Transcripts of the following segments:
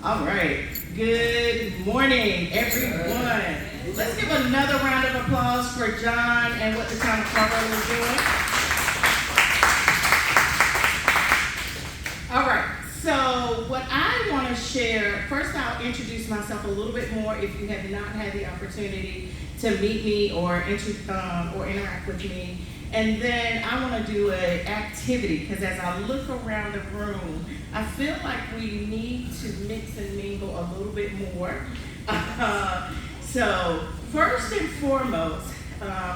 All right. Good morning, everyone. Let's give another round of applause for John and what the town of Carrboro is doing. All right. So what I want to share, first I'll introduce myself a little bit more if you have not had the opportunity to meet me or interact with me. And then I want to do an activity, because as I look around the room, I feel like we need to mix and mingle a little bit more. So first and foremost,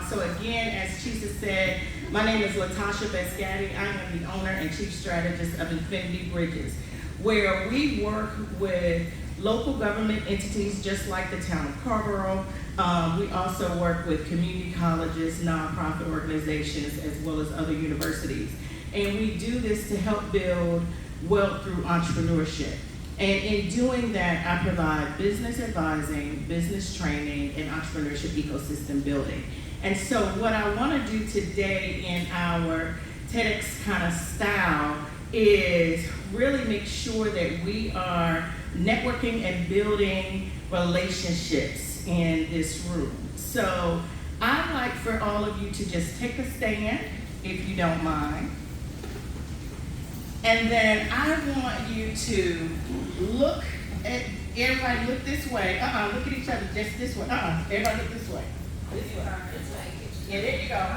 so again, as Chisa said, my name is Latasha Bescatti. I am the owner and chief strategist of Infinity Bridges, where we work with local government entities just like the town of Carrboro. We also work with community colleges, nonprofit organizations, as well as other universities. And we do this to help build wealth through entrepreneurship. And in doing that, I provide business advising, business training, and entrepreneurship ecosystem building. And so what I want to do today in our TEDx kind of style is really make sure that we are networking and building relationships in this room. So I'd like for all of you to just take a stand, if you don't mind. And then I want you to look at, everybody look this way. Look at each other, just this way. Everybody look this way. This way. Yeah, there you go.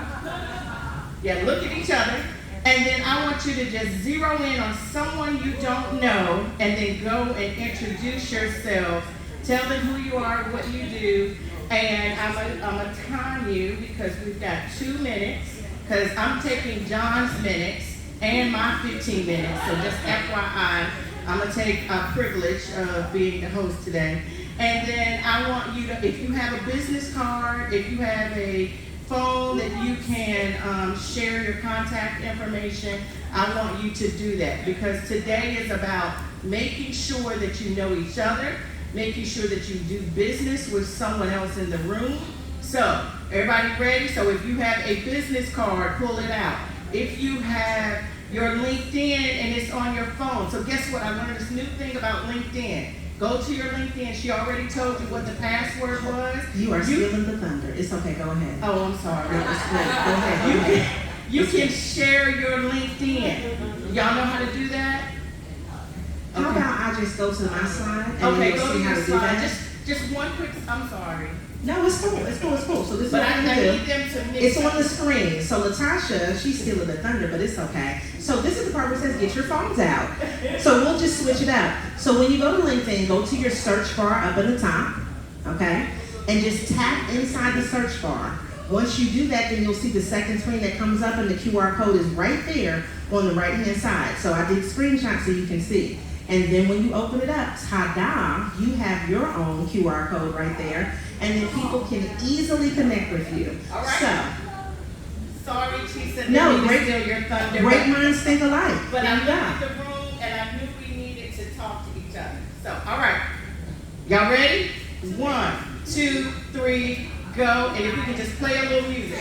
Yeah, look at each other. And then I want you to just zero in on someone you don't know, and then go and introduce yourself. Tell them who you are, what you do, and I'm gonna time you because we've got 2 minutes, because I'm taking John's minutes and my 15 minutes, so just FYI, I'm gonna take a privilege of being the host today. And then I want you to, if you have a business card, if you have a phone that you can share your contact information, I want you to do that, because today is about making sure that you know each other, making sure that you do business with someone else in the room. So, everybody ready? So if you have a business card, pull it out. If you have your LinkedIn and it's on your phone, so guess what? I learned this new thing about LinkedIn. Go to your LinkedIn. She already told you what the password was. You are stealing the thunder. It's okay, go ahead. Oh, I'm sorry. No, it's great. Go ahead. You can share your LinkedIn. Y'all know how to do that? How about I just go to my slide and Okay, you'll go see to how your to do slide. that? Just one quick, I'm sorry. No, it's cool. It's cool. It's cool. So this is But what I I'm gonna do. need them to mix It's on up. the screen. So Latasha, she's stealing the thunder, but it's okay. So this is the part where it says get your phones out. So we'll just switch it up. So when you go to LinkedIn, go to your search bar up at the top, okay? And just tap inside the search bar. Once you do that, then you'll see the second screen that comes up, and the QR code is right there on the right-hand side. So I did screenshots so you can see. And then when you open it up, ta-da, you have your own QR code right there, and then people can easily connect with you. All right. So, Sorry, Chisa. no, didn't great, steal your thunder. great minds think alike. But I There you looked go. at the room and I knew we needed to talk to each other. So, all right. Y'all ready? 1, 2, 3, go. And if we can just play a little music.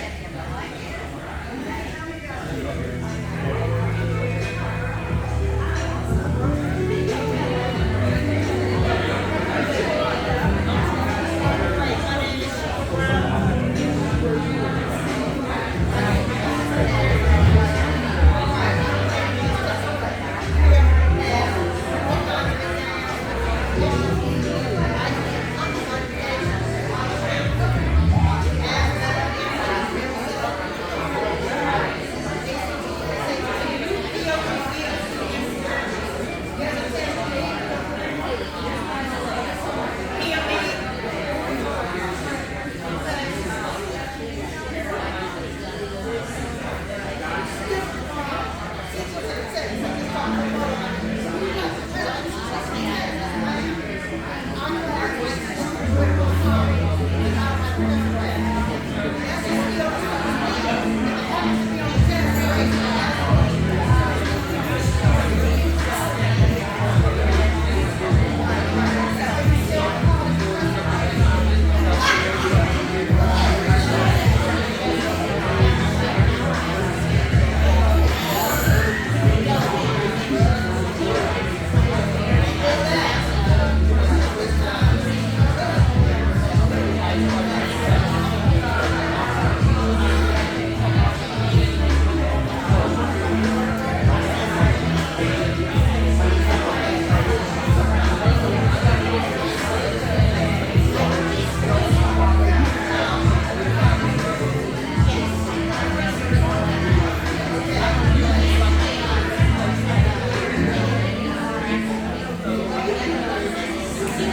All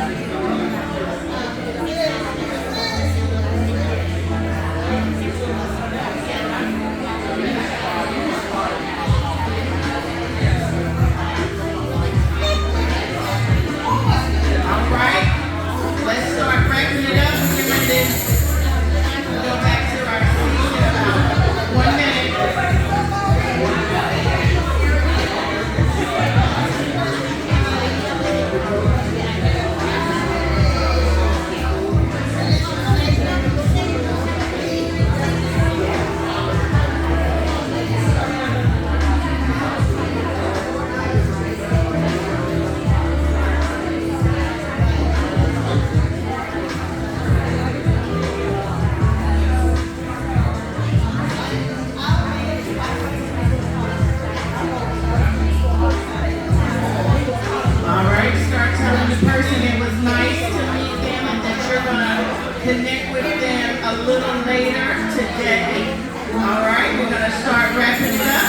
right, let's start wrapping it up. We're getting ready to go back to our seat in about 1 minute. All right, start telling the person it was nice to meet them and that you're gonna connect with them a little later today. All right, we're gonna start wrapping it up.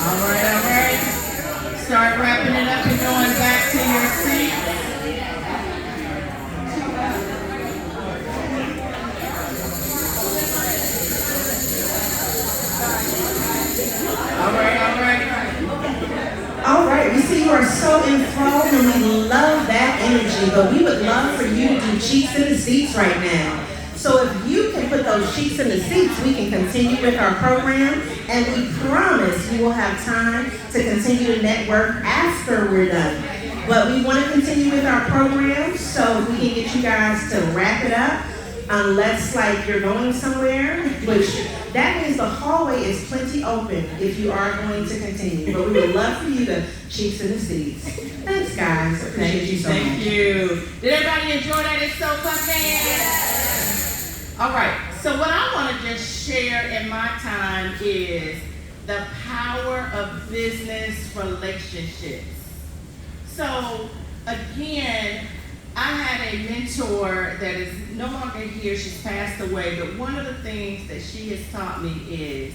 All right. Start wrapping it up and going back to your seat. All right. All right, we see you are so enthralled and we love that energy, but we would love for you to do cheeks in the seats right now. So if you can put those cheeks in the seats, we can continue with our program, and we promise you will have time to continue to network after we're done. But we want to continue with our program, so we can get you guys to wrap it up, unless like you're going somewhere, which that means the hallway is plenty open if you are going to continue. But we would love for you to cheeks in the seats. Thanks, guys. Appreciate you so much. Thank you. Did everybody enjoy that? It's so fun. All right. So what I want to just share in my time is the power of business relationships. So again, I had a mentor that is no longer here. She's passed away. But one of the things that she has taught me is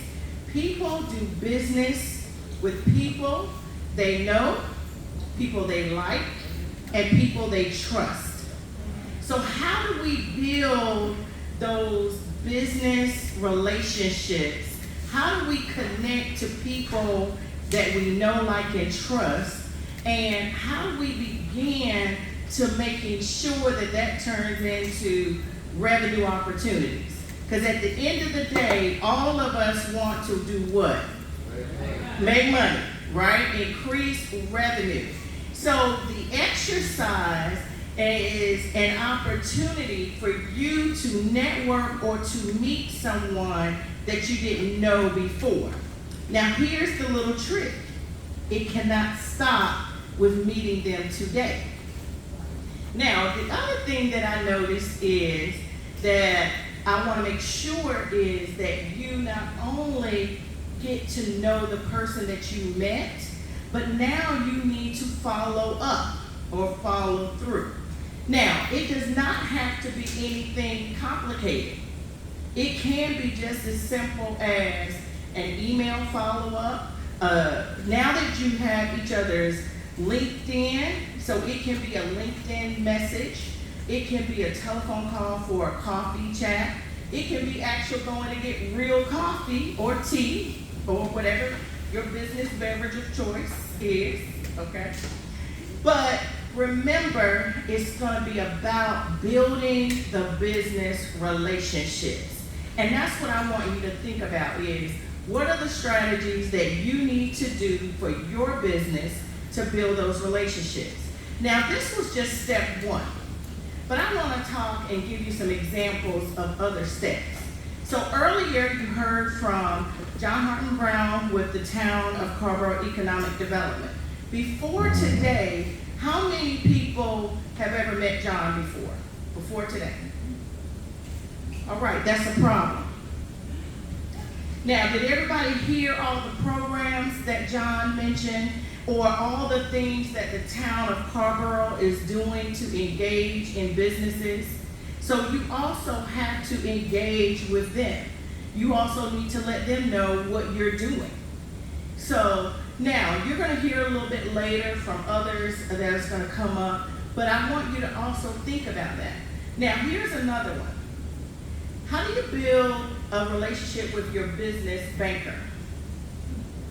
people do business with people they know, people they like, and people they trust. So how do we build those business relationships? How do we connect to people that we know, like, and trust? And how do we begin to making sure that that turns into revenue opportunities? Because at the end of the day, all of us want to do what? Make money, right? Increase revenue. So the exercise is an opportunity for you to network or to meet someone that you didn't know before. Now here's the little trick. It cannot stop with meeting them today. Now, the other thing that I noticed is that I want to make sure is that you not only get to know the person that you met, but now you need to follow up or follow through. Now, it does not have to be anything complicated. It can be just as simple as an email follow-up. Now that you have each other's LinkedIn, so it can be a LinkedIn message. It can be a telephone call for a coffee chat. It can be actually going to get real coffee or tea or whatever your business beverage of choice is, okay? But remember, it's going to be about building the business relationships. And that's what I want you to think about is, what are the strategies that you need to do for your business to build those relationships? Now, this was just step one, but I want to talk and give you some examples of other steps. So earlier you heard from John Harton Brown with the town of Carrboro Economic Development. Before today, how many people have ever met John before today? All right, that's a problem. Now, did everybody hear all the programs that John mentioned, or all the things that the town of Carrboro is doing to engage in businesses? So you also have to engage with them. You also need to let them know what you're doing. So now you're going to hear a little bit later from others that is going to come up, but I want you to also think about that. Now here's another one. How do you build a relationship with your business banker?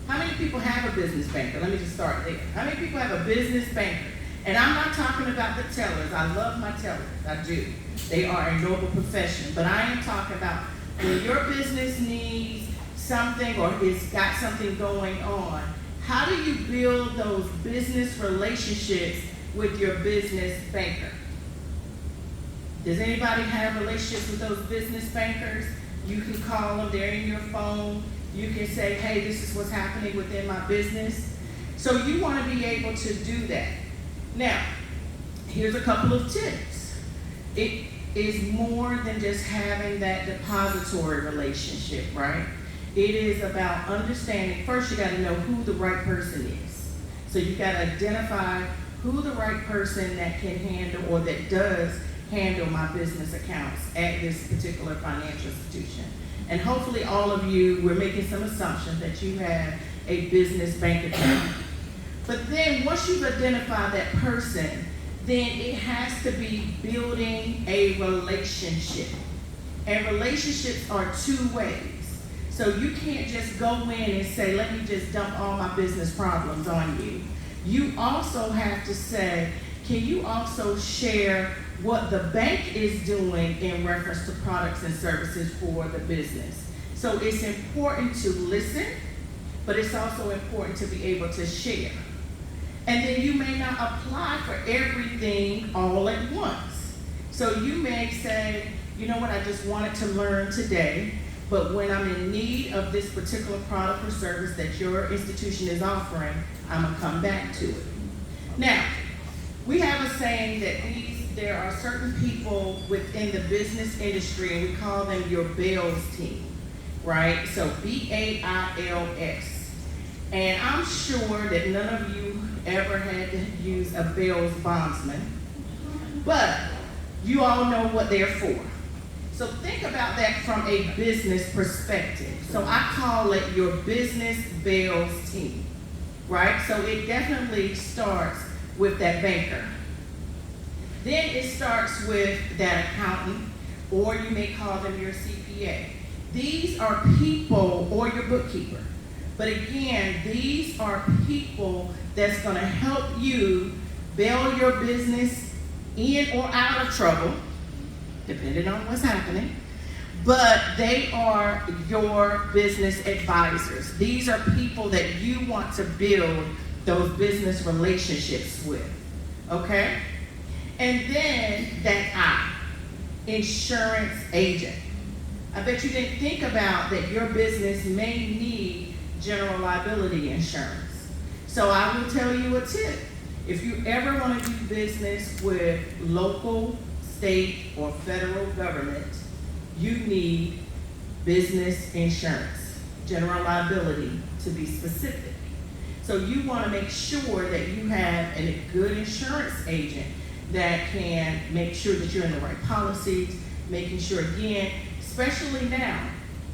How many people have a business banker? Let me just start there. How many people have a business banker? And I'm not talking about the tellers. I love my tellers. I do. They are a noble profession. But I am talking about when your business needs something or it's got something going on, how do you build those business relationships with your business banker? Does anybody have relationships with those business bankers? You can call them. They're in your phone. You can say, hey, this is what's happening within my business. So you want to be able to do that. Now, here's a couple of tips. It is more than just having that depository relationship, right? It is about understanding, first you got to know who the right person is. So you got to identify who the right person that can handle or that does handle my business accounts at this particular financial institution. And hopefully all of you, we're making some assumptions that you have a business bank account. But then once you've identified that person, then it has to be building a relationship. And relationships are two ways. So you can't just go in and say, let me just dump all my business problems on you. You also have to say, can you also share what the bank is doing in reference to products and services for the business? So it's important to listen, but it's also important to be able to share. And then you may not apply for everything all at once. So you may say, you know what, I just wanted to learn today, but when I'm in need of this particular product or service that your institution is offering, I'm gonna come back to it. Now, we have a saying that there are certain people within the business industry, and we call them your Bails team, right? So B-A-I-L-S. And I'm sure that none of you ever had to use a Bails bondsman, but you all know what they're for. So think about that from a business perspective. So I call it your business Bails team, right? So it definitely starts with that banker. Then it starts with that accountant, or you may call them your CPA. These are people, or your bookkeeper. But again, these are people that's gonna help you bail your business in or out of trouble, depending on what's happening. But they are your business advisors. These are people that you want to build those business relationships with, okay? And then that insurance agent. I bet you didn't think about that your business may need general liability insurance. So I will tell you a tip. If you ever want to do business with local, state, or federal government, you need business insurance, general liability to be specific. So you want to make sure that you have a good insurance agent that can make sure that you're in the right policies, making sure, again, especially now,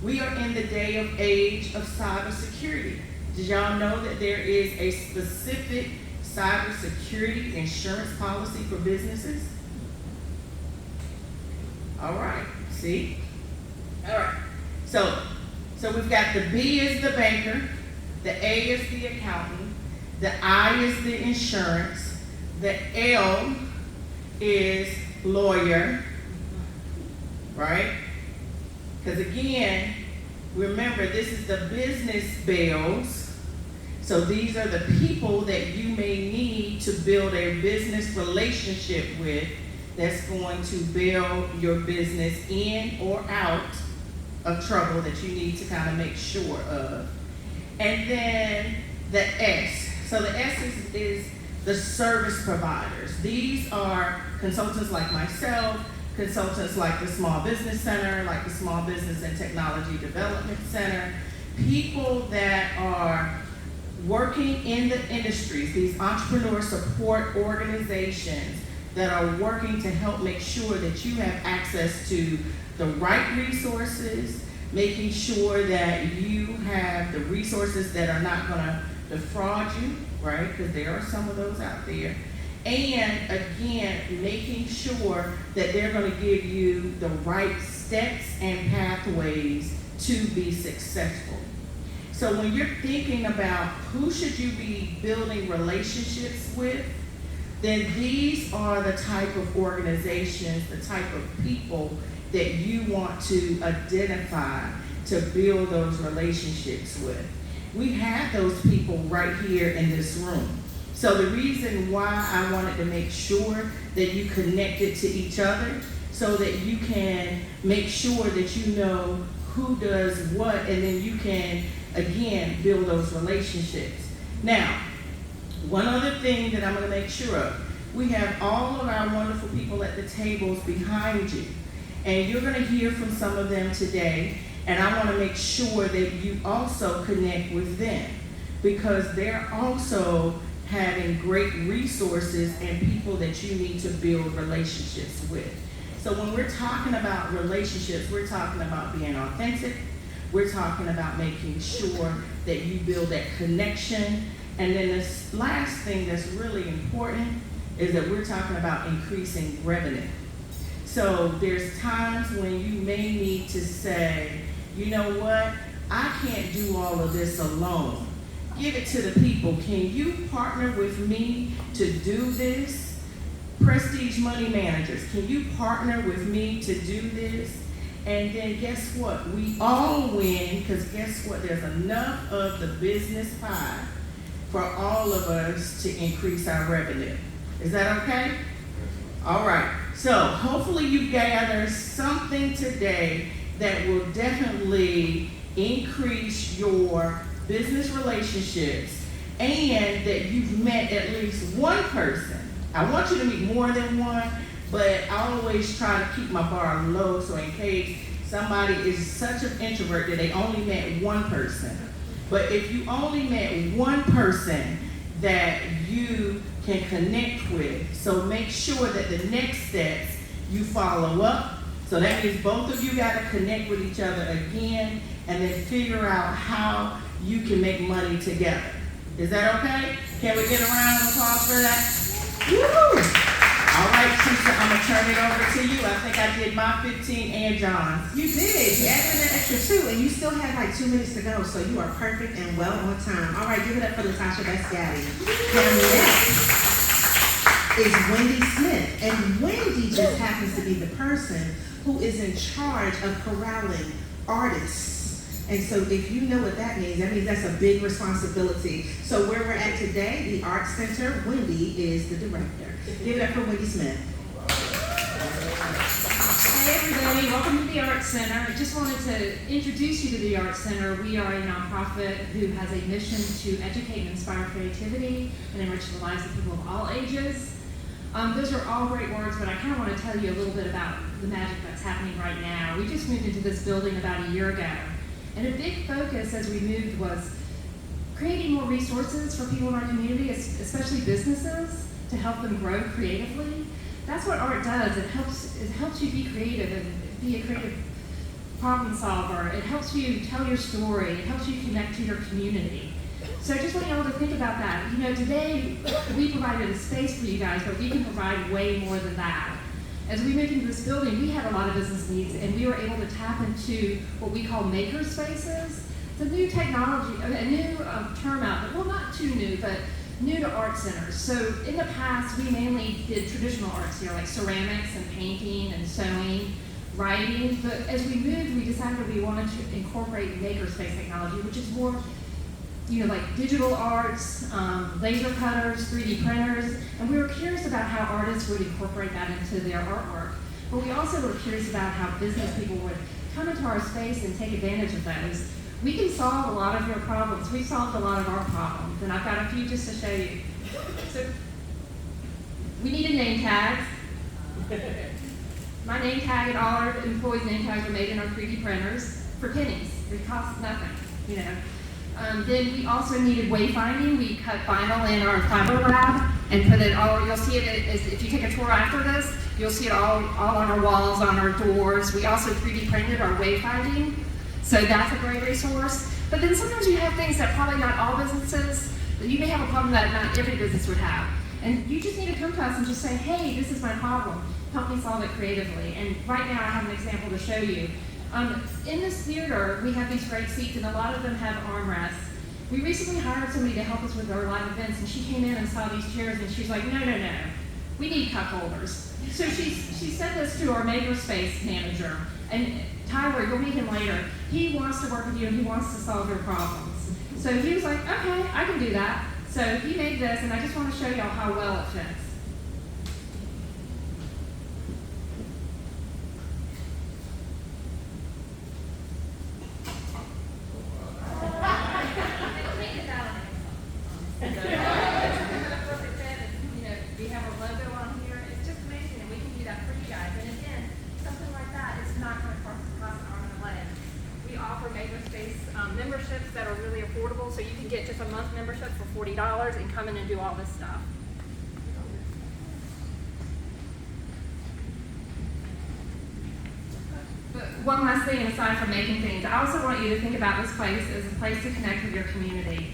we are in the age of cybersecurity. Did y'all know that there is a specific cybersecurity insurance policy for businesses? All right, see? All right, so we've got the B is the banker, the A is the accountant, the I is the insurance, the L is lawyer, right? Because again, remember, this is the business bails. So these are the people that you may need to build a business relationship with that's going to bail your business in or out of trouble that you need to kind of make sure of. And then the S. So the S is the service providers. These are consultants like myself, consultants like the Small Business Center, like the Small Business and Technology Development Center, people that are working in the industries, these entrepreneur support organizations that are working to help make sure that you have access to the right resources, making sure that you have the resources that are not gonna defraud you, right? Because there are some of those out there. And again, making sure that they're gonna give you the right steps and pathways to be successful. So when you're thinking about who should you be building relationships with, then these are the type of organizations, the type of people that you want to identify to build those relationships with. We have those people right here in this room. So the reason why I wanted to make sure that you connected to each other so that you can make sure that you know who does what, and then you can, again, build those relationships. Now, one other thing that I'm gonna make sure of, we have all of our wonderful people at the tables behind you, and you're gonna hear from some of them today, and I wanna make sure that you also connect with them, because they're also having great resources and people that you need to build relationships with. So when we're talking about relationships, we're talking about being authentic, we're talking about making sure that you build that connection, and then this last thing that's really important is that we're talking about increasing revenue. So there's times when you may need to say, you know what, I can't do all of this alone. Give it to the people. Can you partner with me to do this? Prestige money managers, can you partner with me to do this? And then guess what? We all win, because guess what? There's enough of the business pie for all of us to increase our revenue. Is that okay? All right. So hopefully you gathered something today that will definitely increase your business relationships, and that you've met at least one person. I want you to meet more than one, but I always try to keep my bar low, so in case somebody is such an introvert that they only met one person. But if you only met one person that you can connect with, so make sure that the next steps you follow up. So that means both of you got to connect with each other again, and then figure out how you can make money together. Is that okay? Can we get a round of applause for that? Woo! All right, Tisha, I'm gonna turn it over to you. I think I did my 15 and John's. You did. You added an extra 2, and you still have like 2 minutes to go, so you are perfect and well on time. All right, give it up for Latasha Bascati. Now next is Wendy Smith, and Wendy just happens to be the person who is in charge of corralling artists. And so if you know what that means that's a big responsibility. So where we're at today, the Arts Center, Wendy is the director. Give it up for Wendy Smith. Hey everybody, welcome to the Arts Center. I just wanted to introduce you to the Arts Center. We are a nonprofit who has a mission to educate and inspire creativity and enrich the lives of people of all ages. Those are all great words, but I kind of want to tell you a little bit about the magic that's happening right now. We just moved into this building about a year ago. And a big focus as we moved was creating more resources for people in our community, especially businesses, to help them grow creatively. That's what art does. It helps you be creative and be a creative problem solver. It helps you tell your story. It helps you connect to your community. So I just want you all to think about that. You know, today we provided a space for you guys, but we can provide way more than that. As we moved into this building, we had a lot of business needs, and we were able to tap into what we call maker spaces. It's a new technology, a new term out there. Well, not too new, but new to art centers. So in the past, we mainly did traditional arts here, like ceramics and painting and sewing, writing. But as we moved, we decided we wanted to incorporate makerspace technology, which is more, like digital arts, laser cutters, 3D printers, and we were curious about how artists would incorporate that into their artwork. But we also were curious about how business people would come into our space and take advantage of those. We can solve a lot of your problems. We've solved a lot of our problems, and I've got a few just to show you. So we needed name tags. My name tag and all our employees' name tags are made in our 3D printers for pennies. It costs nothing, Then we also needed wayfinding. We cut vinyl in our fiber lab and put it all, you'll see it if you take a tour after this, you'll see it all on our walls, on our doors. We also 3D printed our wayfinding, so that's a great resource. But then sometimes you have things that probably not all businesses, that you may have a problem that not every business would have. And you just need to come to us and just say, hey, this is my problem. Help me solve it creatively. And right now I have an example to show you. In this theater, we have these great seats, and a lot of them have armrests. We recently hired somebody to help us with our live events, and she came in and saw these chairs, and she's like, no, we need cup holders. So she sent this to our makerspace manager, and Tyler, you'll meet him later. He wants to work with you, and he wants to solve your problems. So he was like, okay, I can do that. So he made this, and I just want to show y'all how well it fits. We have a logo on here. It's just amazing, and we can do that for you guys. And again, something like that is not going to cost an arm and a leg. We offer makerspace memberships that are really affordable, so you can get just a month membership for $40 and come in and do all this stuff. But one last thing, aside from making things, I also want you to think about this place as a place to connect with your community.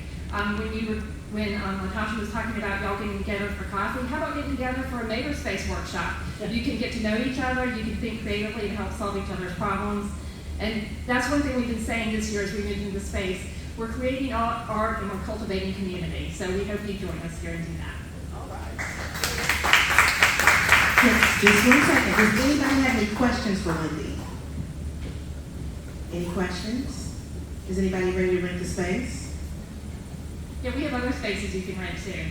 When Latasha was talking about y'all getting together for coffee, how about getting together for a makerspace workshop? You can get to know each other, you can think creatively to help solve each other's problems. And that's one thing we've been saying this year as we moved into the space. We're creating art and we're cultivating community. So we hope you join us here and do that. All right. Yes, just 1 second. Does anybody have any questions for Wendy? Any questions? Is anybody ready to rent the space? Yeah, we have other spaces you can rent too.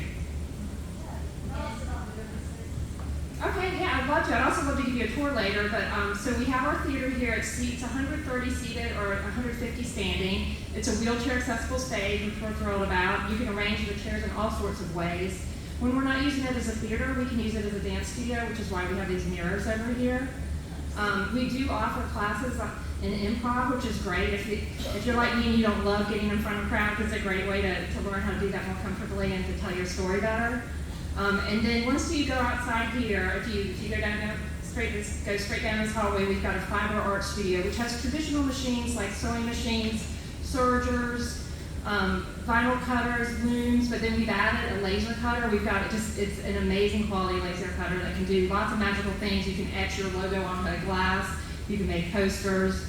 Okay, yeah, I'd love to. I'd also love to give you a tour later, but so we have our theater here. It seats 130 seated or 150 standing. It's a wheelchair accessible stage, which we're thrilled about. You can arrange the chairs in all sorts of ways. When we're not using it as a theater, we can use it as a dance studio, which is why we have these mirrors over here. We do offer classes in improv, which is great. If you're like me and you don't love getting in front of crowds, it's a great way to learn how to do that more comfortably and to tell your story better. And then once you go outside here, if you go down there, go straight down this hallway, we've got a fiber art studio, which has traditional machines like sewing machines, sergers, vinyl cutters, looms, but then we've added a laser cutter. We've got it's an amazing quality laser cutter that can do lots of magical things. You can etch your logo onto glass, you can make posters,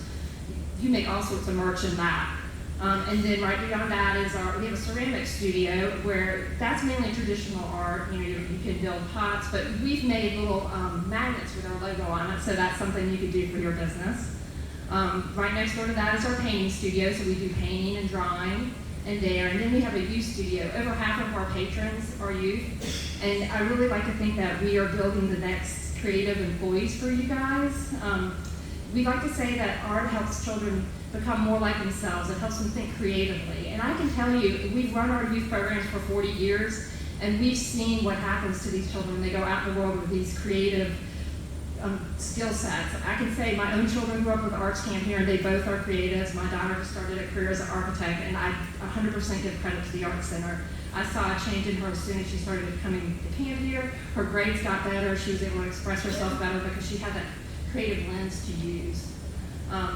you can make all sorts of merch in that. And then right beyond that is we have a ceramic studio where that's mainly traditional art. You can build pots, but we've made little magnets with our logo on it, so that's something you could do for your business. Right next door to that is our painting studio, so we do painting and drawing and there. And then we have a youth studio. Over half of our patrons are youth, and I really like to think that we are building the next creative employees for you guys. We like to say that art helps children become more like themselves. It helps them think creatively. And I can tell you, we've run our youth programs for 40 years, and we've seen what happens to these children when they go out in the world with these creative skill sets. I can say my own children grew up with Arts Camp here, and they both are creatives. My daughter started a career as an architect, and I 100% give credit to the Art Center. I saw a change in her as soon as she started coming to camp here. Her grades got better. She was able to express herself better because she had that creative lens to use. I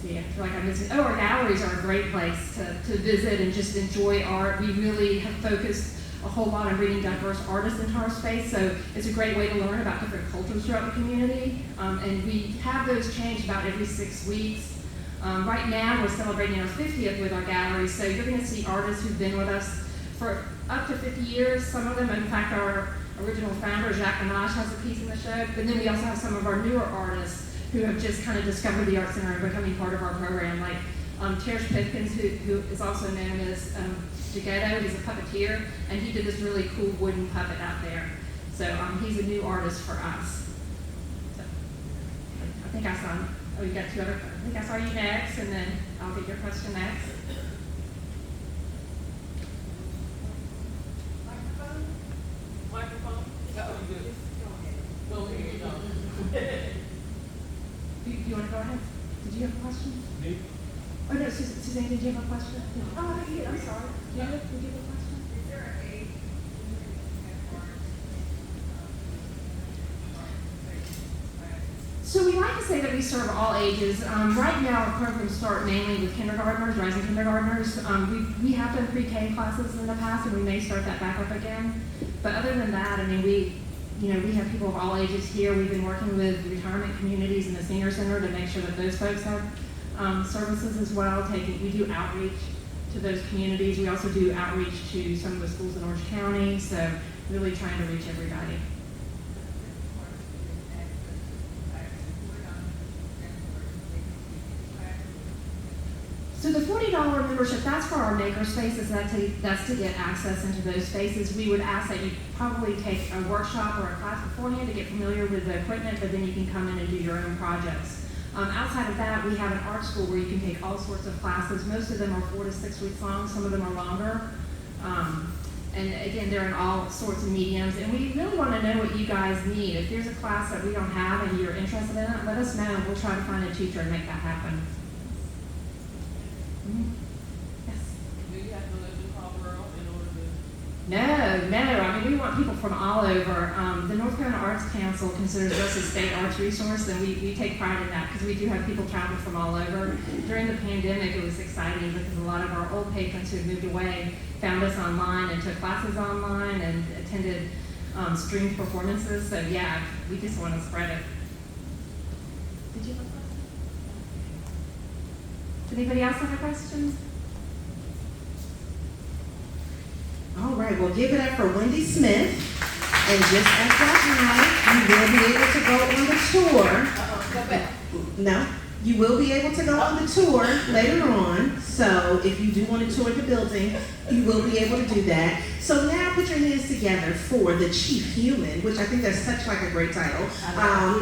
feel like I'm missing. Our galleries are a great place to visit and just enjoy art. We really have focused a whole lot on bringing diverse artists into our space, so it's a great way to learn about different cultures throughout the community. And we have those change about every 6 weeks. Right now, we're celebrating our 50th with our gallery, so you're going to see artists who've been with us for up to 50 years. Some of them, in fact, our original founder, Jacques Minaj, has a piece in the show, but then we also have some of our newer artists who have just kind of discovered the Art Center and becoming part of our program, like Terrence Pipkins, who is also known as Jagetto. He's a puppeteer, and he did this really cool wooden puppet out there. So he's a new artist for us. So I think I saw, you got two other, I think I saw you next, and then I'll get your question next. Microphone? Oh, you good. Well, here you go. Do you want to go ahead? Did you have a question? Me? Oh, no, Suzanne, did you have a question? Oh, I did. I'm sorry. Did you have a question? Is there a age limit for So we like to say that we serve all ages. Right now, our programs start mainly with kindergartners, rising kindergartners. We have done pre-K classes in the past, and we may start that back up again. But other than that, I mean, we have people of all ages here. We've been working with retirement communities and the senior center to make sure that those folks have services as well. We do outreach to those communities. We also do outreach to some of the schools in Orange County. So really trying to reach everybody. So the $40 membership, that's for our maker spaces. That's to get access into those spaces. We would ask that you probably take a workshop or a class beforehand to get familiar with the equipment, but then you can come in and do your own projects. Outside of that, we have an art school where you can take all sorts of classes. Most of them are 4 to 6 weeks long. Some of them are longer. And again, they're in all sorts of mediums. And we really want to know what you guys need. If there's a class that we don't have and you're interested in it, let us know. We'll try to find a teacher and make that happen. Yes. Do you have to live in Carrboro in order to? No. I mean, we want people from all over. The North Carolina Arts Council considers us a state arts resource, and we take pride in that because we do have people travel from all over. During the pandemic, it was exciting because a lot of our old patrons who had moved away found us online and took classes online and attended streamed performances. So yeah, we just want to spread it. Did you have a question? Anybody else have a question? All right, well, give it up for Wendy Smith. And just FYI, you will be able to go on the tour. Go back. No, you will be able to go on the tour later on. So if you do want to tour the building, you will be able to do that. So now put your hands together for the Chief Human, which I think that's such like a great title.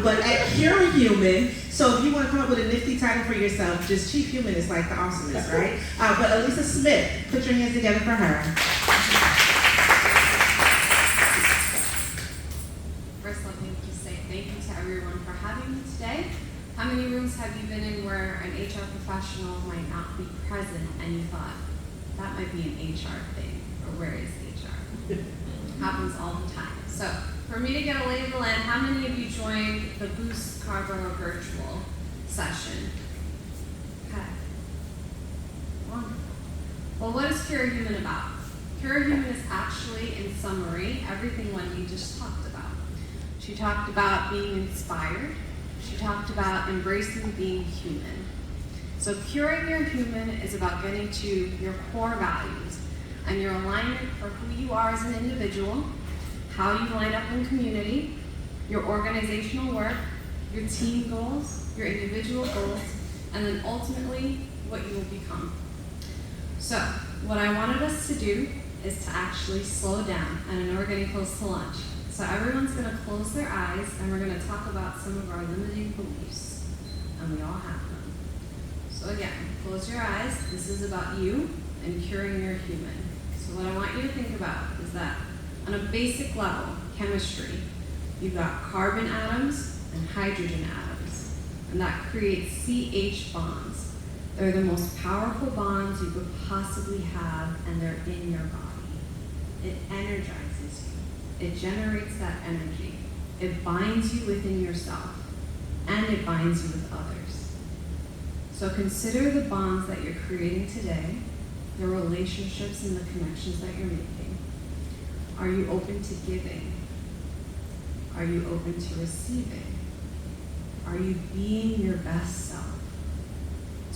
But at Pure Human, so if you want to come up with a nifty title for yourself, just Chief Human is like the awesomest, right? But Elisa Smith, put your hands together for her. First, let me just say thank you to everyone for having me today. How many rooms have you been in where an HR professional might not be present and you thought, that might be an HR thing, or where is HR? Happens all the time. So, for me to get a lay of the land, how many of you joined the Boost Carrboro virtual session? Okay. Wonderful. Well, what is Pure Human about? Pure Human is actually, in summary, everything Wendy just talked about. She talked about being inspired. She talked about embracing being human. So curing your human is about getting to your core values and your alignment for who you are as an individual, how you line up in community, your organizational work, your team goals, your individual goals, and then ultimately what you will become. So what I wanted us to do is to actually slow down, and I know we're getting close to lunch. So everyone's going to close their eyes, and we're going to talk about some of our limiting beliefs, and we all have them. So again, close your eyes. This is about you and curing your human. So what I want you to think about is that on a basic level, chemistry, you've got carbon atoms and hydrogen atoms, and that creates CH bonds. They're the most powerful bonds you could possibly have, and they're in your body. It energizes you. It generates that energy. It binds you within yourself, and it binds you with others. So consider the bonds that you're creating today, the relationships and the connections that you're making. Are you open to giving? Are you open to receiving? Are you being your best self?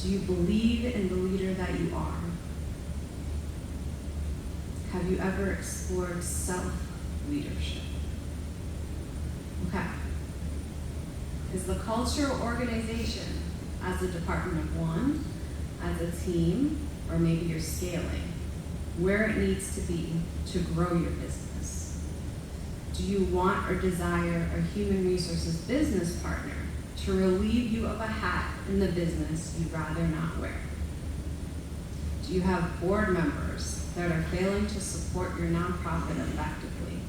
Do you believe in the leader that you are? Have you ever explored self-leadership? Okay. Is the culture or organization as a department of one, as a team, or maybe you're scaling, where it needs to be to grow your business? Do you want or desire a human resources business partner to relieve you of a hat in the business you'd rather not wear? Do you have board members that are failing to support your nonprofit effectively?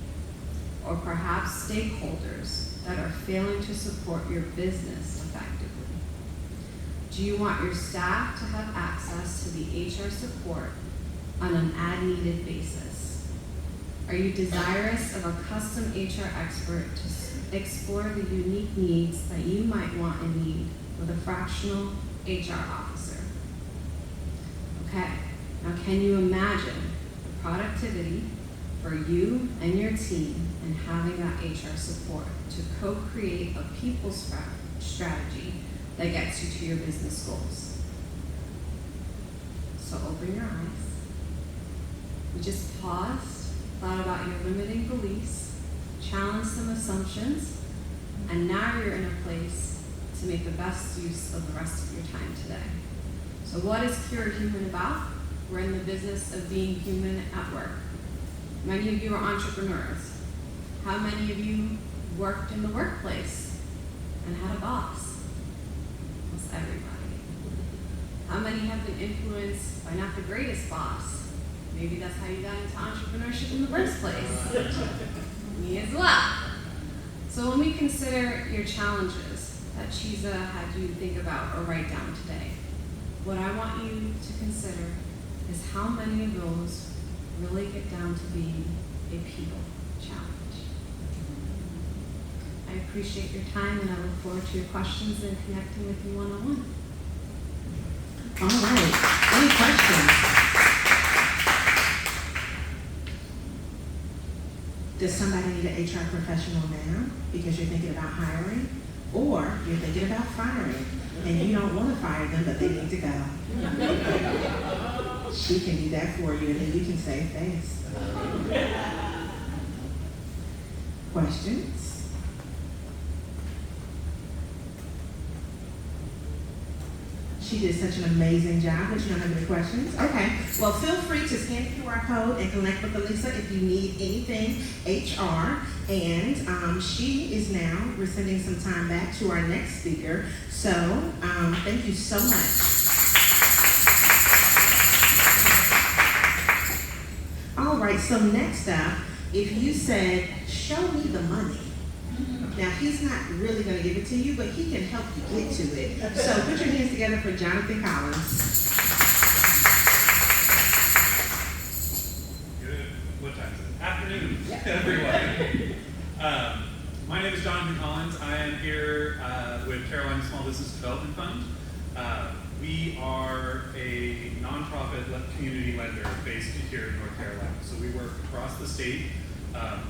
Or perhaps stakeholders that are failing to support your business effectively? Do you want your staff to have access to the HR support on an as-needed basis? Are you desirous of a custom HR expert to explore the unique needs that you might want and need with a fractional HR officer? Okay, now can you imagine the productivity for you and your team and having that HR support to co-create a people strategy that gets you to your business goals? So open your eyes. We just paused, thought about your limiting beliefs, challenged some assumptions, and now you're in a place to make the best use of the rest of your time today. So what is Pure Human about? We're in the business of being human at work. Many of you are entrepreneurs. How many of you worked in the workplace and had a boss? Almost everybody. How many have been influenced by not the greatest boss? Maybe that's how you got into entrepreneurship in the first place. Me as well. So when we consider your challenges that Chiza had you think about or write down today, what I want you to consider is how many of those really get down to being a people challenge. I appreciate your time and I look forward to your questions and connecting with you one-on-one. All right, any questions? Does somebody need an HR professional now because you're thinking about hiring? Or you're thinking about firing and you don't want to fire them, but they need to go. She can do that for you and then you can save face. Questions? She did such an amazing job, but you don't have any questions? Okay, well, feel free to scan the QR code and connect with Elisa if you need anything HR. And she is now, we're sending some time back to our next speaker. So thank you so much. All right, so next up, if you said, show me the money. Now, he's not really going to give it to you, but he can help you get to it. So put your hands together for Jonathan Collins. Good. What time is it? Afternoon, everyone. My name is Jonathan Collins. I am here with Carolina Small Business Development Fund. We are a nonprofit community lender based here in North Carolina. So we work across the state.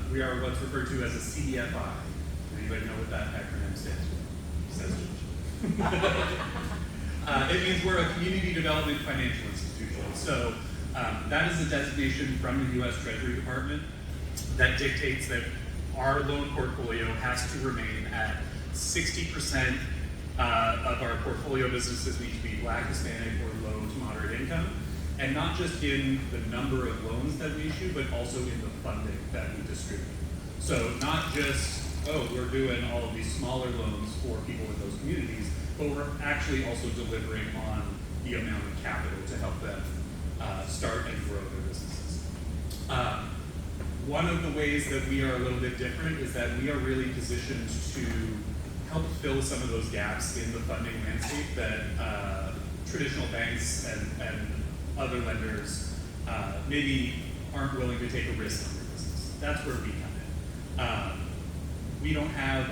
We are what's referred to as a CDFI. Anybody know what that acronym stands for? Says it means we're a community development financial institution. So that is a designation from the U.S. Treasury Department that dictates that our loan portfolio has to remain at 60% of our portfolio businesses need to be Black, Hispanic, or low to moderate income. And not just in the number of loans that we issue, but also in the funding that we distribute. So not just, oh, we're doing all of these smaller loans for people in those communities, but we're actually also delivering on the amount of capital to help them start and grow their businesses. One of the ways that we are a little bit different is that we are really positioned to help fill some of those gaps in the funding landscape that traditional banks and other lenders maybe aren't willing to take a risk on their business. That's where we come in. We don't have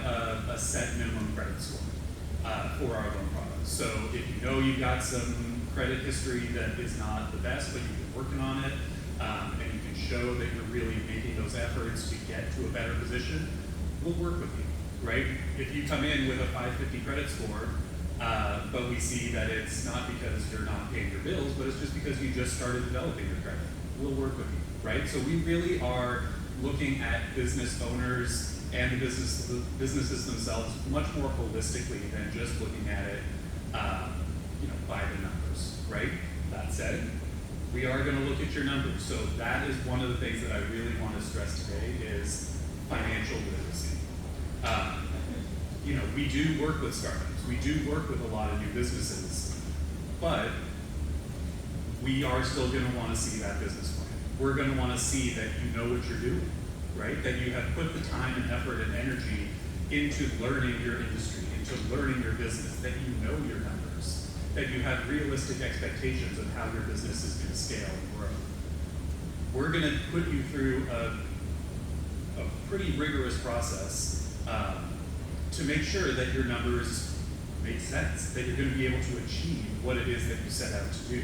a set minimum credit score for our loan products. So if you know you've got some credit history that is not the best, but you've been working on it, and you can show that you're really making those efforts to get to a better position, we'll work with you, right? If you come in with a 550 credit score, but we see that it's not because you're not paying your bills, but it's just because you just started developing your credit, we'll work with you, right? So we really are looking at business owners and the businesses themselves much more holistically than just looking at it, by the numbers, right? That said, we are going to look at your numbers. So that is one of the things that I really want to stress today is financial literacy. We do work with startups. We do work with a lot of new businesses, but we are still going to want to see that business plan. We're going to want to see that you know what you're doing, right? That you have put the time and effort and energy into learning your industry, into learning your business, that you know your numbers, that you have realistic expectations of how your business is going to scale and grow. We're going to put you through a a pretty rigorous process to make sure that your numbers make sense, that you're going to be able to achieve what it is that you set out to do.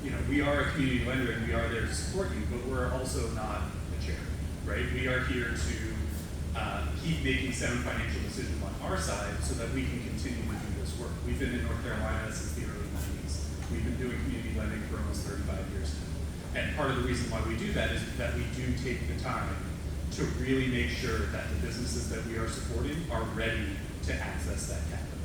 You know, we are a community lender and we are there to support you, but we're also not a charity, right? We are here to keep making sound financial decisions on our side so that we can continue to do this work. We've been in North Carolina since the early 90s. We've been doing community lending for almost 35 years now. And part of the reason why we do that is that we do take the time to really make sure that the businesses that we are supporting are ready to access that capital.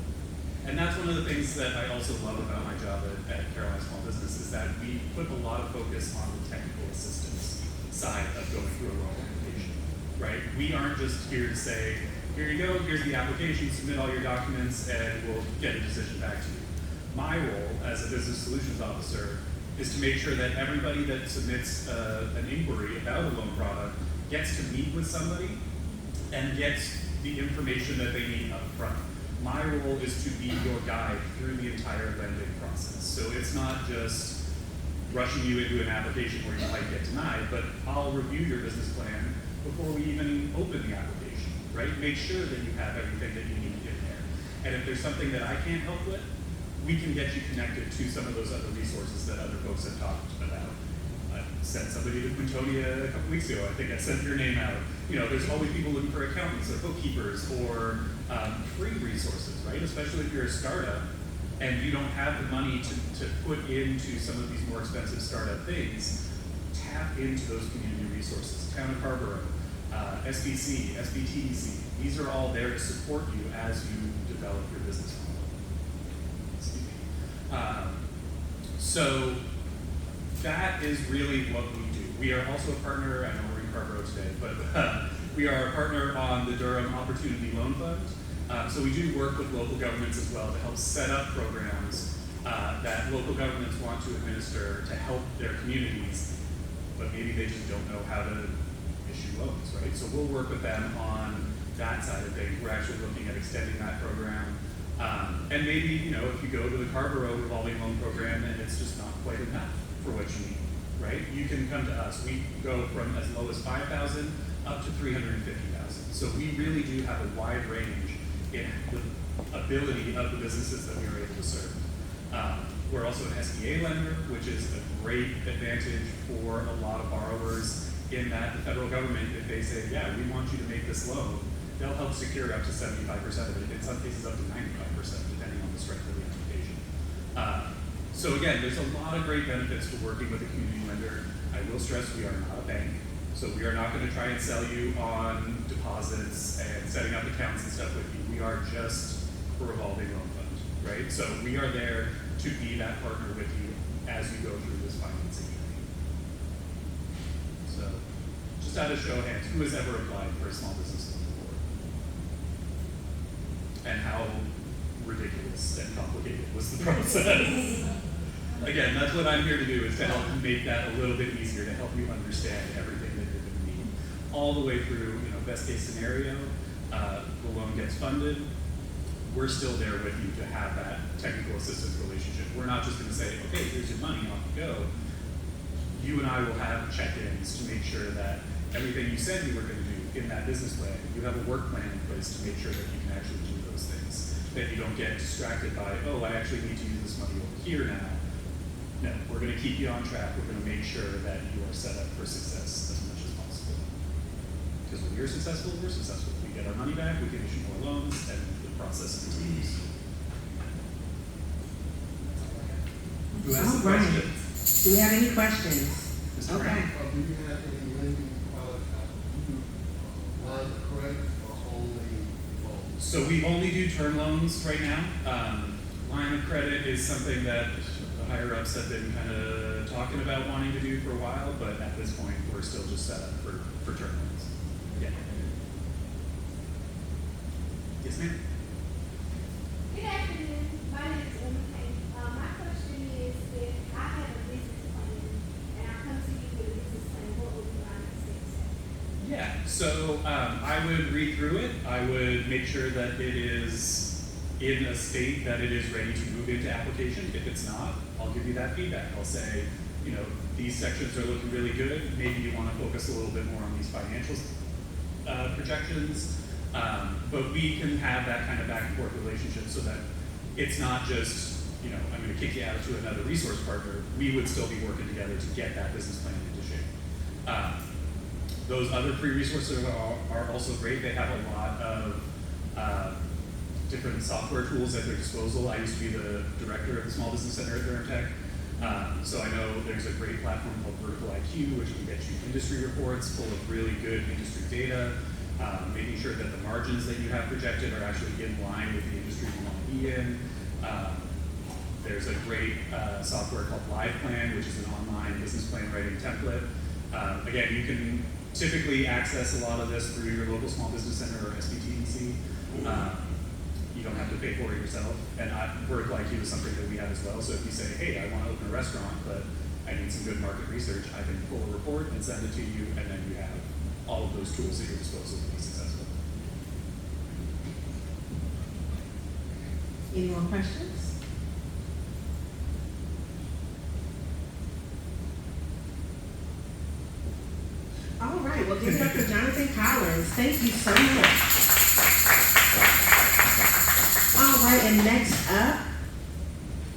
And that's one of the things that I also love about my job at Carolina Small Business is that we put a lot of focus on the technical assistance side of going through a loan application, right? We aren't just here to say, here you go, here's the application, submit all your documents, and we'll get a decision back to you. My role as a business solutions officer is to make sure that everybody that submits an inquiry about a loan product gets to meet with somebody and gets the information that they need up front. My role is to be your guide through the entire lending process. So it's not just rushing you into an application where you might get denied, but I'll review your business plan before we even open the application, right? Make sure that you have everything that you need in there. And if there's something that I can't help with, we can get you connected to some of those other resources that other folks have talked about. I sent somebody to Quintonia a couple weeks ago. I think I sent your name out. You know, there's always people looking for accountants or bookkeepers or free resources, right? Especially if you're a startup and you don't have the money to put into some of these more expensive startup things, tap into those community resources. Town of Carrboro, SBC, SBTDC, these are all there to support you as you develop your business model. So that is really what we do. We are also a partner, I know we're in Carrboro today, but we are a partner on the Durham Opportunity Loan Fund. So we do work with local governments as well to help set up programs that local governments want to administer to help their communities, but maybe they just don't know how to issue loans, right? So we'll work with them on that side of things. We're actually looking at extending that program. And maybe, you know, if you go to the Carrboro revolving loan program and it's just not quite enough for what you need, right? You can come to us. We go from as low as $5,000 up to $350,000. So we really do have a wide range in the ability of the businesses that we are able to serve. We're also an SBA lender, which is a great advantage for a lot of borrowers in that the federal government, if they say, yeah, we want you to make this loan, they'll help secure up to 75% of it, in some cases up to 95%, depending on the strength of the application. So again, there's a lot of great benefits to working with a community lender. I will stress we are not a bank, so we are not going to try and sell you on deposits and setting up accounts and stuff with you. We are just a revolving loan fund, right? So we are there to be that partner with you as you go through this financing journey. So just out of show of hands, who has ever applied for a small business loan before? And how ridiculous and complicated was the process? Again, that's what I'm here to do, is to help make that a little bit easier, to help you understand everything that you're going to need. All the way through, you know, best case scenario, the loan gets funded, we're still there with you to have that technical assistance relationship. We're not just going to say, okay, here's your money, off you go. You and I will have check-ins to make sure that everything you said you were going to do in that business plan, you have a work plan in place to make sure that you can actually do those things. That you don't get distracted by, oh, I actually need to use this money over here now. No, we're going to keep you on track. We're going to make sure that you are set up for success as much as possible. Because when you're successful, we're successful. We get our money back, we can issue more loans, and the process continues. Who has some All right. questions? Do we have any questions? Mr. Okay. Brown? Do you have any lending product, line of credit or only loans? So we only do term loans right now. Line of credit is something that the higher ups have been kind of talking about wanting to do for a while, but at this point, we're still just set up for term loans. Yeah. Yes, ma'am? Good afternoon. My name is Emma Kane. My question is, if I have a business plan and I come to you with a business plan, what would be my next steps? Yeah, so I would read through it. I would make sure that it is in a state that it is ready to move into application. If it's not, I'll give you that feedback. I'll say, you know, these sections are looking really good. Maybe you want to focus a little bit more on these financials projections, but we can have that kind of back and forth relationship so that it's not just, you know, I'm going to kick you out to another resource partner. We would still be working together to get that business plan into shape. Those other free resources are also great. They have a lot of different software tools at their disposal. I used to be the director of the Small Business Center at Durham Tech. So I know there's a great platform called Vertical IQ, which can get you industry reports full of really good industry data, making sure that the margins that you have projected are actually in line with the industry you want to be in. There's a great software called LivePlan, which is an online business plan writing template. Again, you can typically access a lot of this through your local small business center or SBTDC. You don't have to pay for it yourself. And Vertical IQ is something that we have as well. So if you say, hey, I want to open a restaurant, but I need some good market research, I can pull a report and send it to you, and then you have all of those tools at your disposal to be successful. Any more questions? All right, well, give it up for Jonathan Collins. Thank you so much. All right, and next up,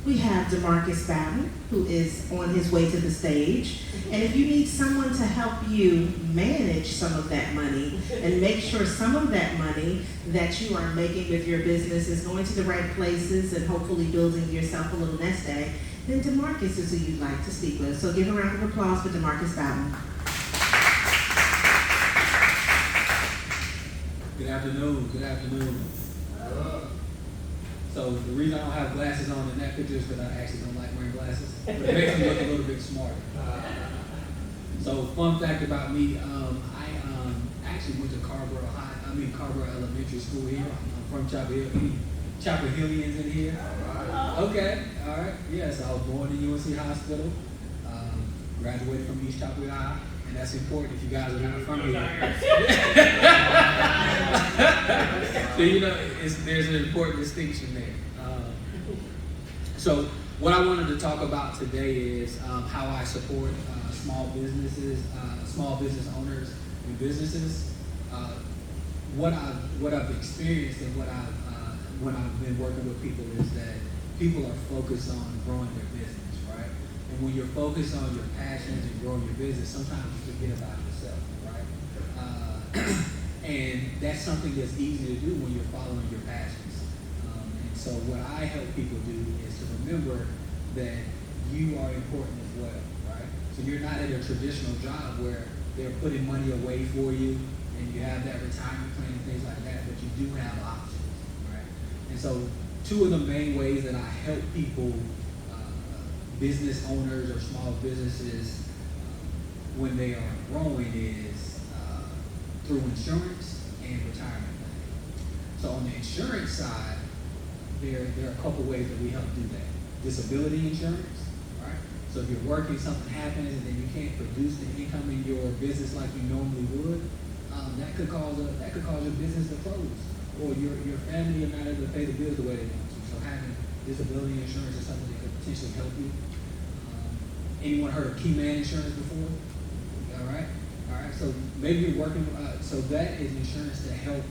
we have DeMarcus Bowden, who is on his way to the stage. And if you need someone to help you manage some of that money and make sure some of that money that you are making with your business is going to the right places and hopefully building yourself a little nest egg, then DeMarcus is who you'd like to speak with. So give a round of applause for DeMarcus Bowden. Good afternoon. Good afternoon. So the reason I don't have glasses on in that picture is because I actually don't like wearing glasses. But it makes me look a little bit smarter. So fun fact about me, I actually went to Carrboro Elementary School here. I'm from Chapel Hill. Any Chapel Hillians in here? Okay, all right. Yes, I was born in UNC Hospital. Graduated from East Chapel Hill High. And that's important if you guys are not from here. So, you know, there's an important distinction there. So what I wanted to talk about today is how I support small businesses, small business owners and businesses. What I've experienced and when I've been working with people is that people are focused on growing their business, right? And when you're focused on your passions and growing your business, sometimes you forget about yourself, right? And that's something that's easy to do when you're following your passions. And so what I help people do is to remember that you are important as well, right? So you're not at a traditional job where they're putting money away for you and you have that retirement plan and things like that, but you do have options, right? And so two of the main ways that I help people, business owners or small businesses, when they are growing is through insurance and retirement planning. So on the insurance side, there are a couple ways that we help do that. Disability insurance, right? So if you're working, something happens, and then you can't produce the income in your business like you normally would, that could cause your business to close, or your family are not able to pay the bills the way they want to. So having disability insurance is something that could potentially help you. Anyone heard of key man insurance before? All right. So maybe you're working. So that is insurance to help.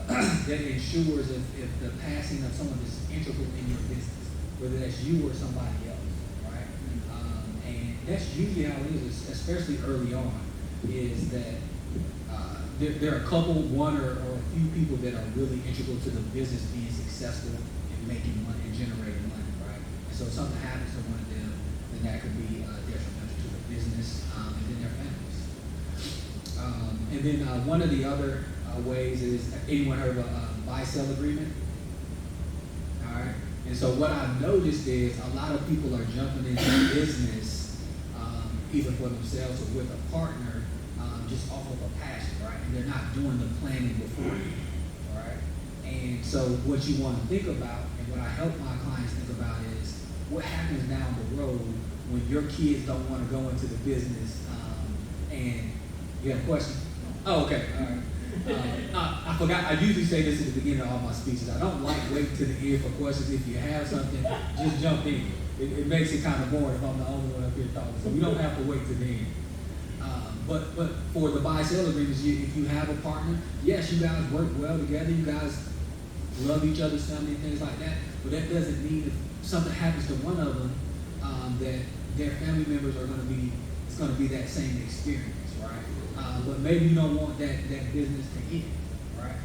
That ensures if the passing of someone is integral in your business, whether that's you or somebody else, right? And that's usually how it is, especially early on, is that there are a couple, one or a few people that are really integral to the business being successful and making money and generating money, right? And so if something happens to one of them, then that could be detrimental to the business and then their families. And then one of the other ways is, anyone heard of a buy-sell agreement? All right. And so what I've noticed is a lot of people are jumping into business either for themselves or with a partner just off of a passion, right? And they're not doing the planning beforehand, all right? And so what you want to think about, and what I help my clients think about is what happens down the road when your kids don't want to go into the business and you have a question? Oh, okay, all right. I forgot, I usually say this at the beginning of all my speeches. I don't like waiting to the end for questions. If you have something, just jump in. It makes it kind of boring if I'm the only one up here talking. So we don't have to wait to the end. But for the buy-sell agreements, if you have a partner, yes, you guys work well together, you guys love each other's family and things like that, but that doesn't mean if something happens to one of them, that their family members are going to be, it's going to be that same experience, right? But maybe you don't want that business to end, right?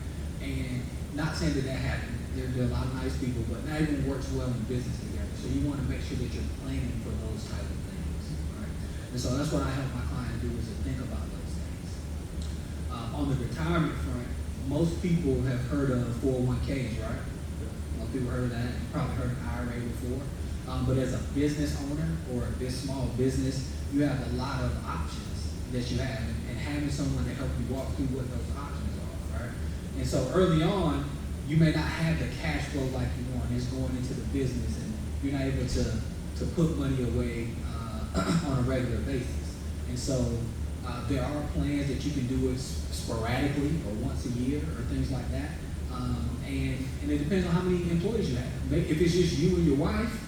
And not saying that happened. There are a lot of nice people, but not everyone works well in business together. So you want to make sure that you're planning for those type of things, right? And so that's what I help my clients do, is to think about those things. On the retirement front, most people have heard of 401ks, right? Most people heard of that. You probably heard of IRA before. But as a business owner or a small business, you have a lot of options that you have, and having someone to help you walk through what those options are, right? And so early on, you may not have the cash flow like you want. It's going into the business, and you're not able to put money away on a regular basis. And so there are plans that you can do it sporadically or once a year or things like that. And it depends on how many employees you have. If it's just you and your wife,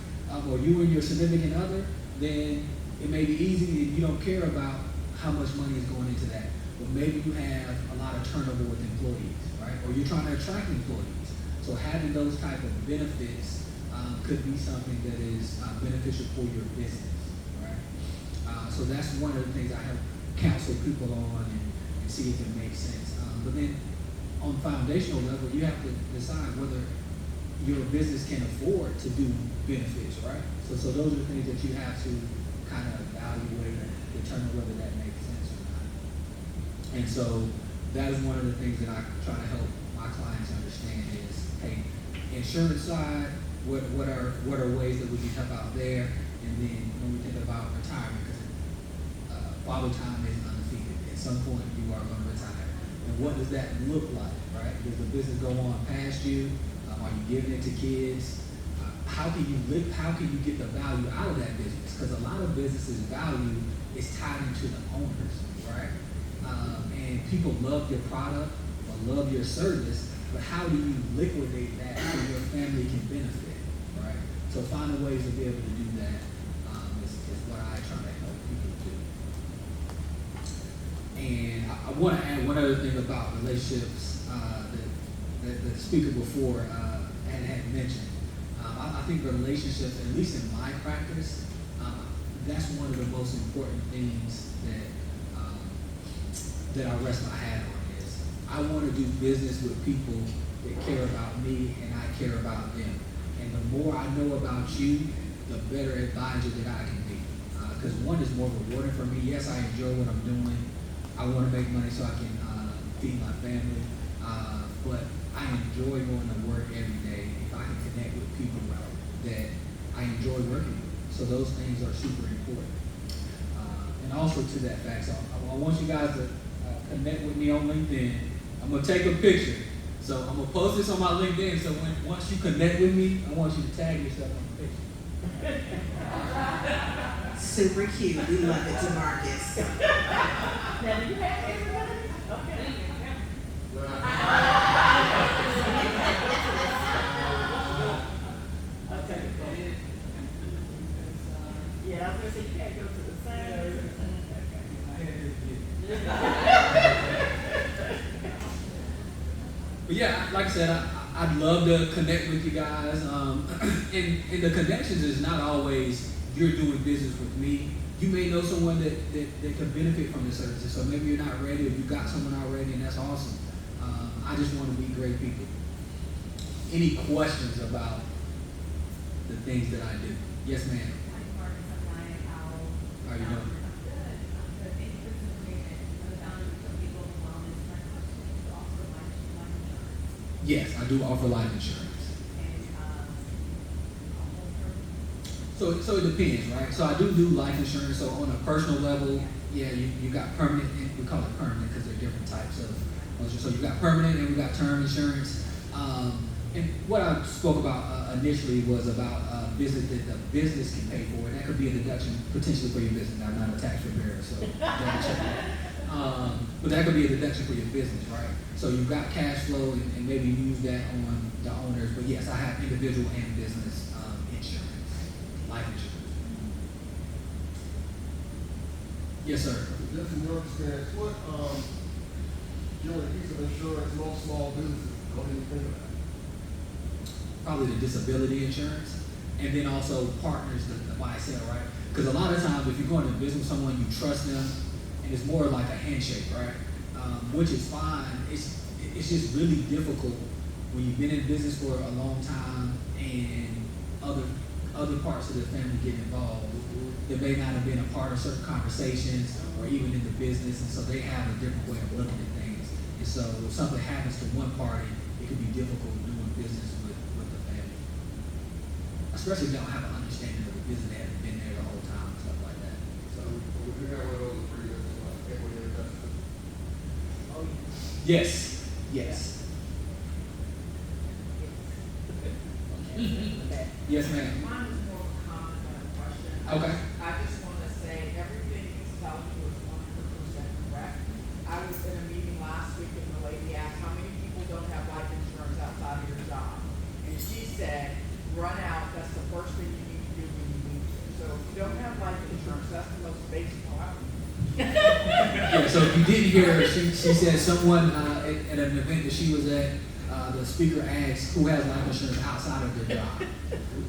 or you and your significant other, then it may be easy and you don't care about how much money is going into that. But maybe you have a lot of turnover with employees, right? Or you're trying to attract employees. So having those type of benefits could be something that is beneficial for your business, right? So that's one of the things I help counsel people on and see if it makes sense. But then on foundational level, you have to decide whether your business can afford to do benefits, right? So those are the things that you have to kind of evaluate and determine whether that makes sense or not. And so that is one of the things that I try to help my clients understand is, hey, insurance side, what are ways that we can help out there? And then when we think about retirement, because father time is undefeated. At some point, you are going to retire. And what does that look like, right? Does the business go on past you? Are you giving it to kids? How can you live? How can you get the value out of that business? Because a lot of businesses' value is tied into the owners, right? And people love your product or love your service, but how do you liquidate that so your family can benefit, right? So finding ways to be able to do that is what I try to help people do. And I want to add one other thing about relationships that the speaker before had mentioned. I think relationships, at least in my practice, that's one of the most important things that I rest my hat on is I want to do business with people that care about me and I care about them. And the more I know about you, the better advisor that I can be. Because one is more rewarding for me. Yes, I enjoy what I'm doing. I want to make money so I can feed my family. But I enjoy going to work every day if I can connect with people that I enjoy working with. So those things are super important. And also to that fact, so I want you guys to connect with me on LinkedIn. I'm going to take a picture. So I'm going to post this on my LinkedIn. So once you connect with me, I want you to tag yourself on the picture. Super cute. We love it, DeMarcus. Now, do you have everybody? Okay. Okay. Yeah, I was gonna say you can't go to the side. But yeah, like I said, I'd love to connect with you guys. And the connections is not always you're doing business with me. You may know someone that could benefit from the services. So maybe you're not ready, or you got someone already, and that's awesome. I just want to meet great people. Any questions about the things that I do? Yes, ma'am. How are you doing? Yes, I do offer life insurance. So it depends, right? So I do life insurance. So on a personal level, yeah, you got permanent, we call it permanent because there are different types of insurance. So you got permanent and we got term insurance. And what I spoke about initially was about business that the business can pay for, and that could be a deduction potentially for your business. Now, I'm not a tax preparer, so double check that. But that could be a deduction for your business, right? So you've got cash flow and maybe use that on the owners. But yes, I have individual and business insurance, life insurance. Yes, sir. Just in your experience, what, during a piece of insurance, most small businesses don't even think about? Probably the disability insurance, and then also partners, the buy sell, right? Because a lot of times, if you're going to business with someone, you trust them, and it's more like a handshake, right? Which is fine. It's just really difficult when you've been in business for a long time and other parts of the family get involved. They may not have been a part of certain conversations or even in the business, and so they have a different way of looking at things. And so if something happens to one party, it can be difficult doing business with the family. Especially if they don't have an understanding of the business, they haven't been there the whole time and stuff like that. So Would you have one of those agreements, like equity investors? yes, yes. Yes, ma'am. Mine is more of a comment than a question. Okay. I just want to say, everything he's telling you is 100% correct. I was in a meeting last week and the lady asked, how many people don't have life insurance outside of your job? And she said, run out, that's the first thing you need to do when you need to. So if you don't have life insurance, that's the most basic one. Yeah, so if you didn't hear her, she said someone at an event that she was at, the speaker asked who has life insurance outside of their job.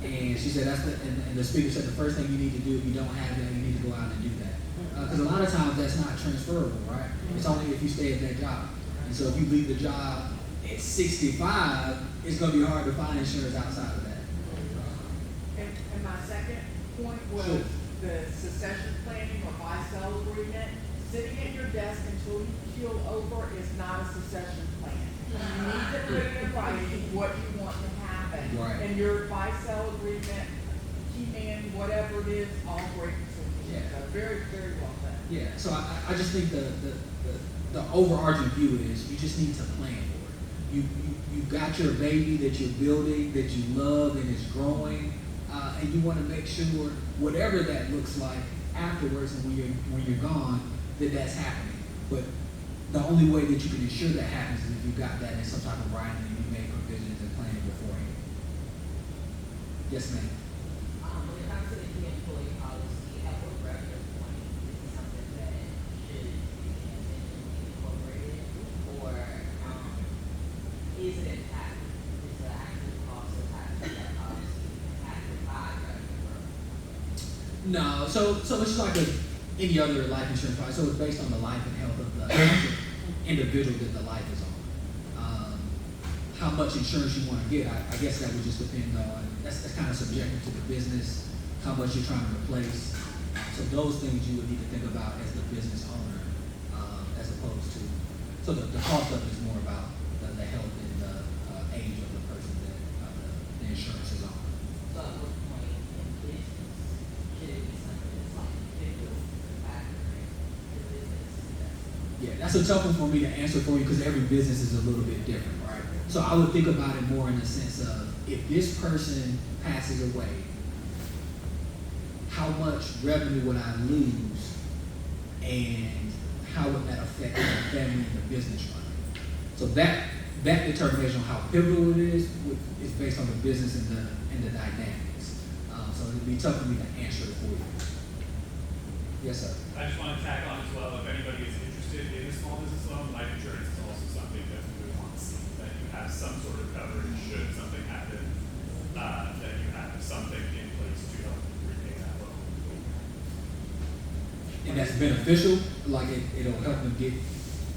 And she said and the speaker said the first thing you need to do if you don't have that, you need to go out and do that. Because a lot of times that's not transferable, right? It's only if you stay at that job. And so if you leave the job at 65, it's going to be hard to find insurance outside of that. And my second point was Sure. the succession planning or buy-sell agreement. Sitting at your desk until you keel over is not a succession plan. You need to put in writing what you want to happen. Right. And your buy-sell agreement, key man, whatever it is, all great. Yeah. So very, very well done. Yeah, so I just think the overarching view is you just need to plan for it. You got your baby that you're building, that you love and is growing, and you want to make sure whatever that looks like afterwards and when you're gone, that's happening. But the only way that you can ensure that happens is if you got that in some type of writing and you made provisions and planning beforehand. Yes, ma'am. When it comes to the key employee policy, at what reference point is it something that should be intentionally incorporated, or is it impacted? Is the actual cost of having that policy impacted by revenue growth? No, so it's like any other life insurance policy. So it's based on the life and health of the individual that the life is on. How much insurance you want to get, I guess that would just depend on, that's kind of subjective to the business, how much you're trying to replace. So those things you would need to think about as the business owner, as opposed to, so the cost of it is more about the health and the age of the person that the insurance is on. So at what point in business should it be something that's like pivotal factor in the business? Yeah, that's a tough one for me to answer for you because every business is a little bit different, right? So I would think about it more in the sense of if this person passes away, how much revenue would I lose and how would that affect the family and the business running? So that determination on how pivotal it is based on the business and the dynamics. So it'd be tough for me to answer it for you. Yes, sir. I just want to tack on as well, if anybody is interested in a small business loan, life insurance is also something that we would want to see, that you have some sort of coverage should something happen, that you have something in place to help repay that loan. And that's beneficial, like it'll help them get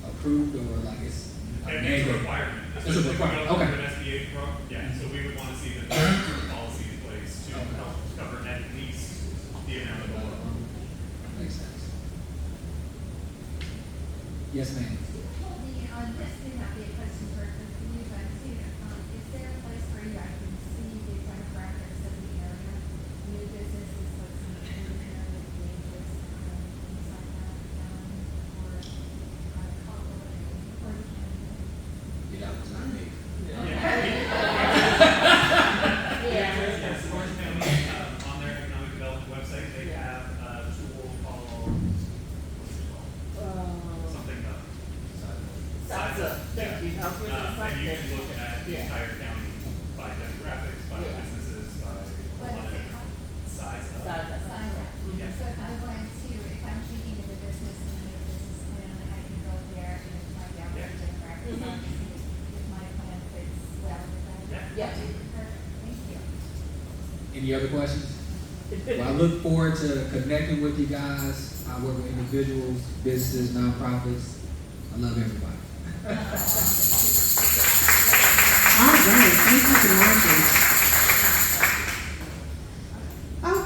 approved or like it's a And it's a mandate. requirement, It's a especially if we requirement, go okay. through an SBA program, yeah, so we would want to see that there's a policy in place to Okay. help cover at least the amount of the loan. Makes sense. Yes, ma'am. This may not be a question for you guys too. Is there a place where you guys can see the demographics of the area? New businesses, what's in the area, wages, things like that, or Carrboro, or Yeah, that was not me. Yes, Orange County, on their economic development website, they have a tool called, what's it called? Something about. Size up. Thank you. I was gonna say And you size can look at the Yeah. entire county by demographics, by Yeah. businesses, by what is it called? size up. Size up. Size up. Yeah. So if I wanted to, if I'm thinking of a business Yes. Perfect, thank you. Any other questions? Well, I look forward to connecting with you guys. I work with individuals, businesses, nonprofits. I love everybody. All right, thank you, Marcus.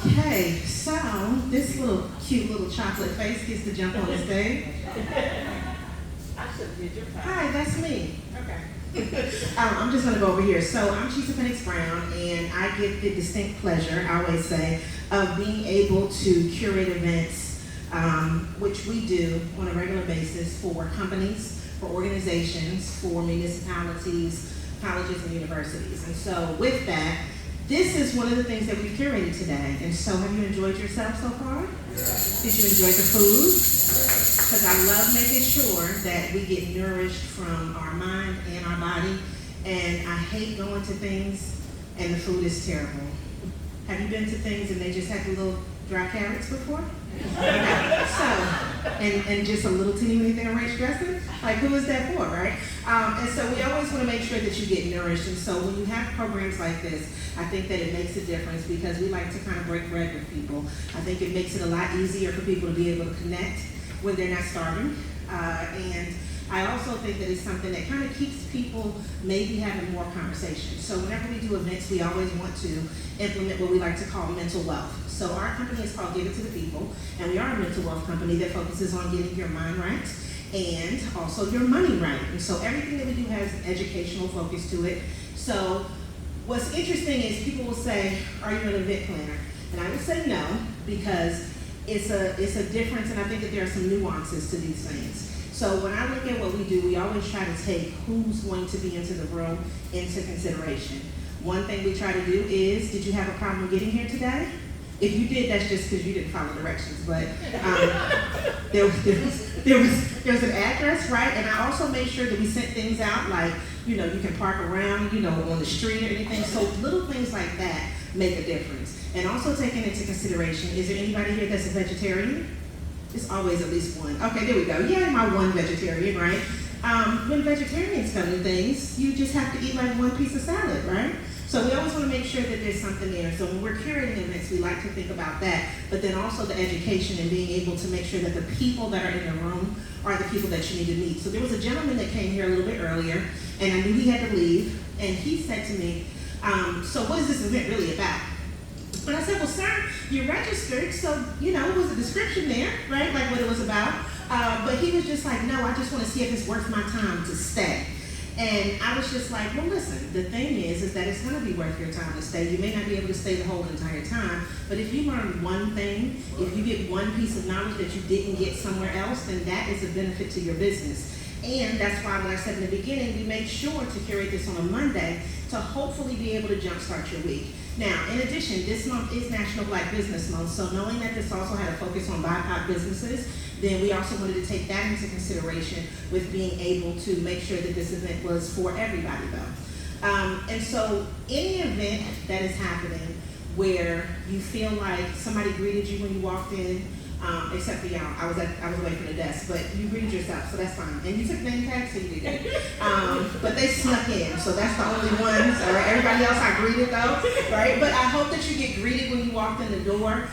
Okay, so this little cute little chocolate face gets to jump on the stage. I should have did your time. Hi, that's me. Okay. I'm just gonna go over here. So I'm Chisa Penix Brown, and I get the distinct pleasure, I always say, of being able to curate events, which we do on a regular basis for companies, for organizations, for municipalities, colleges, and universities. And so with that, this is one of the things that we've curated today. And so have you enjoyed yourself so far? Did you enjoy the food? Because I love making sure that we get nourished from our mind and our body. And I hate going to things and the food is terrible. Have you been to things and they just had the little dry carrots before? Okay, so, and just a little teeny weeny thing of ranch dressing? Like, who is that for, right? And so we always want to make sure that you get nourished. And so when you have programs like this, I think that it makes a difference because we like to kind of break bread with people. I think it makes it a lot easier for people to be able to connect when they're not starving. And I also think that it's something that kind of keeps people maybe having more conversation. So whenever we do events, we always want to implement what we like to call mental wealth. So our company is called Give It to the People, and we are a mental wealth company that focuses on getting your mind right and also your money right. And so everything that we do has an educational focus to it. So what's interesting is people will say, are you an event planner? And I would say no, because it's a difference, and I think that there are some nuances to these things. So when I look at what we do, we always try to take who's going to be into the room into consideration. One thing we try to do is, did you have a problem getting here today? If you did, that's just because you didn't follow directions. But there was an address, right? And I also made sure that we sent things out like, you can park around, on the street or anything. So little things like that make a difference. And also taking into consideration, is there anybody here that's a vegetarian? It's always at least one. Okay, there we go. Yeah, my one vegetarian, right? When vegetarians come to things, you just have to eat like one piece of salad, right? So we always want to make sure that there's something there. So when we're curating events, we like to think about that, but then also the education and being able to make sure that the people that are in the room are the people that you need to meet. So there was a gentleman that came here a little bit earlier, and I knew he had to leave, and he said to me, so what is this event really about? And I said, well, sir, you registered, so, it was a description there, right, like what it was about. But he was just like, no, I just want to see if it's worth my time to stay. And I was just like, well, listen, the thing is that it's going to be worth your time to stay. You may not be able to stay the whole entire time, but if you learn one thing, if you get one piece of knowledge that you didn't get somewhere else, then that is a benefit to your business. And that's why, when I said in the beginning, we made sure to curate this on a Monday to hopefully be able to jumpstart your week. Now, in addition, this month is National Black Business Month, so knowing that this also had a focus on BIPOC businesses, then we also wanted to take that into consideration with being able to make sure that this event was for everybody, though. And so any event that is happening where you feel like somebody greeted you when you walked in, except for y'all, I was away from the desk, but you greeted yourself, so that's fine. And you took name tags, so you did good. But they snuck in, so that's the only ones. All right, everybody else I greeted though, right? But I hope that you get greeted when you walked in the door.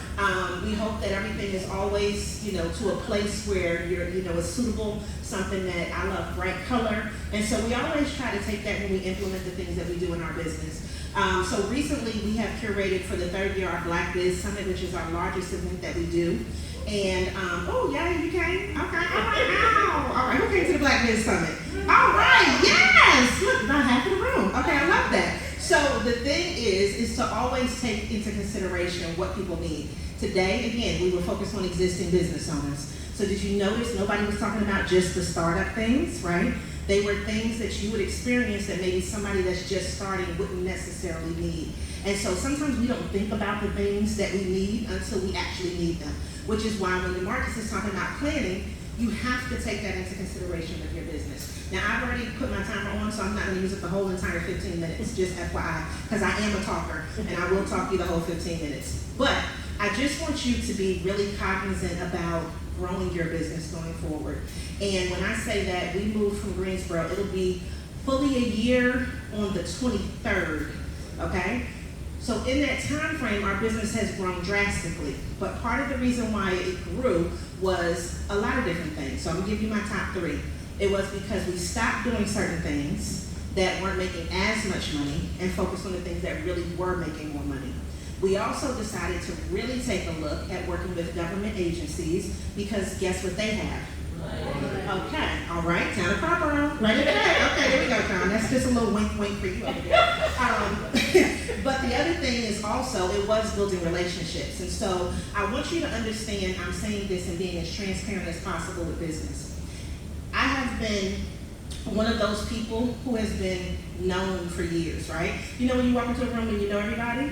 We hope that everything is always, to a place where you're, it's suitable. Something that I love, bright color, and so we always try to take that when we implement the things that we do in our business. So recently we have curated for the third year our Black Biz Summit, which is our largest event that we do. And, oh, yeah, you came? Okay, all right, all right, who came to the Black Biz Summit? All right, yes! Look, about half of the room. Okay, I love that. So the thing is to always take into consideration what people need. Today, again, we will focus on existing business owners. So did you notice nobody was talking about just the startup things, right? They were things that you would experience that maybe somebody that's just starting wouldn't necessarily need. And so sometimes we don't think about the things that we need until we actually need them, which is why when Marcus is talking about planning, you have to take that into consideration with your business. Now, I've already put my timer on, so I'm not going to use up the whole entire 15 minutes, just FYI, because I am a talker, and I will talk you the whole 15 minutes. But I just want you to be really cognizant about growing your business going forward. And when I say that, we moved from Greensboro, it'll be fully a year on the 23rd, okay? So in that time frame, our business has grown drastically. But part of the reason why it grew was a lot of different things. So I'm gonna give you my top 3. It was because we stopped doing certain things that weren't making as much money and focused on the things that really were making more money. We also decided to really take a look at working with government agencies because guess what they have? Okay, all right, town of Carrboro, right in the back. Okay, there we go, John. That's just a little wink for you over there. But the other thing is also, it was building relationships. And so I want you to understand, I'm saying this and being as transparent as possible with business. I have been one of those people who has been known for years, right? You know when you walk into a room and you know everybody?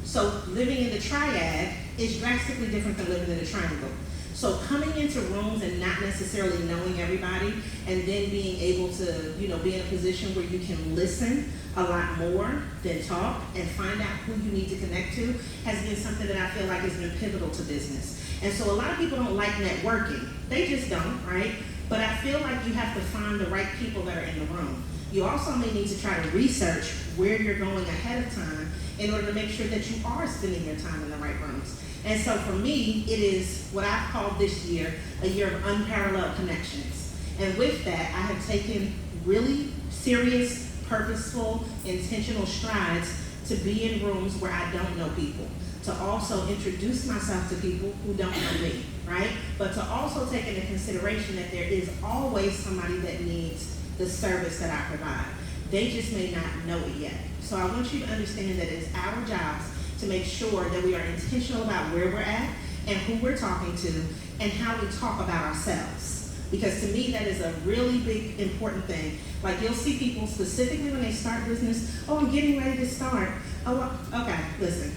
So living in the triad is drastically different than living in the triangle. So coming into rooms and not necessarily knowing everybody and then being able to, be in a position where you can listen a lot more than talk and find out who you need to connect to has been something that I feel like has been pivotal to business. And so a lot of people don't like networking. They just don't, right? But I feel like you have to find the right people that are in the room. You also may need to try to research where you're going ahead of time in order to make sure that you are spending your time in the right rooms. And so for me, it is what I've called this year a year of unparalleled connections. And with that, I have taken really serious, purposeful, intentional strides to be in rooms where I don't know people, to also introduce myself to people who don't know me, right? But to also take into consideration that there is always somebody that needs the service that I provide. They just may not know it yet. So I want you to understand that it's our jobs to make sure that we are intentional about where we're at and who we're talking to and how we talk about ourselves. Because to me, that is a really big, important thing. Like you'll see people specifically when they start business, oh, I'm getting ready to start. Oh, okay, listen,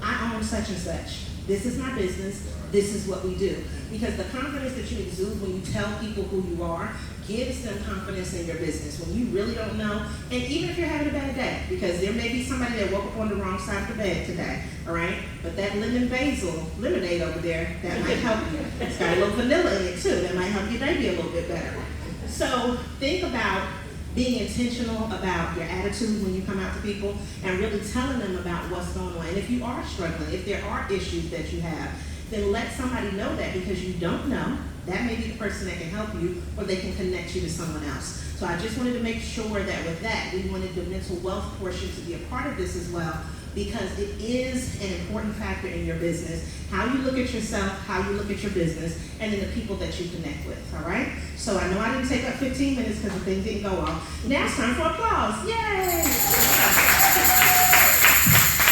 I own such and such. This is my business. This is what we do. Because the confidence that you exude when you tell people who you are gives them confidence in your business when you really don't know. And even if you're having a bad day, because there may be somebody that woke up on the wrong side of the bed today, all right? But that lemon basil lemonade over there, that might help you. It's got a little vanilla in it too. That might help your day be a little bit better. So think about being intentional about your attitude when you come out to people and really telling them about what's going on. And if you are struggling, if there are issues that you have, then let somebody know that because you don't know. That may be the person that can help you or they can connect you to someone else. So I just wanted to make sure that with that, we wanted the mental wealth portion to be a part of this as well because it is an important factor in your business. How you look at yourself, how you look at your business, and then the people that you connect with, all right? So I know I didn't take up 15 minutes because the thing didn't go off. Now it's time for applause. Yay!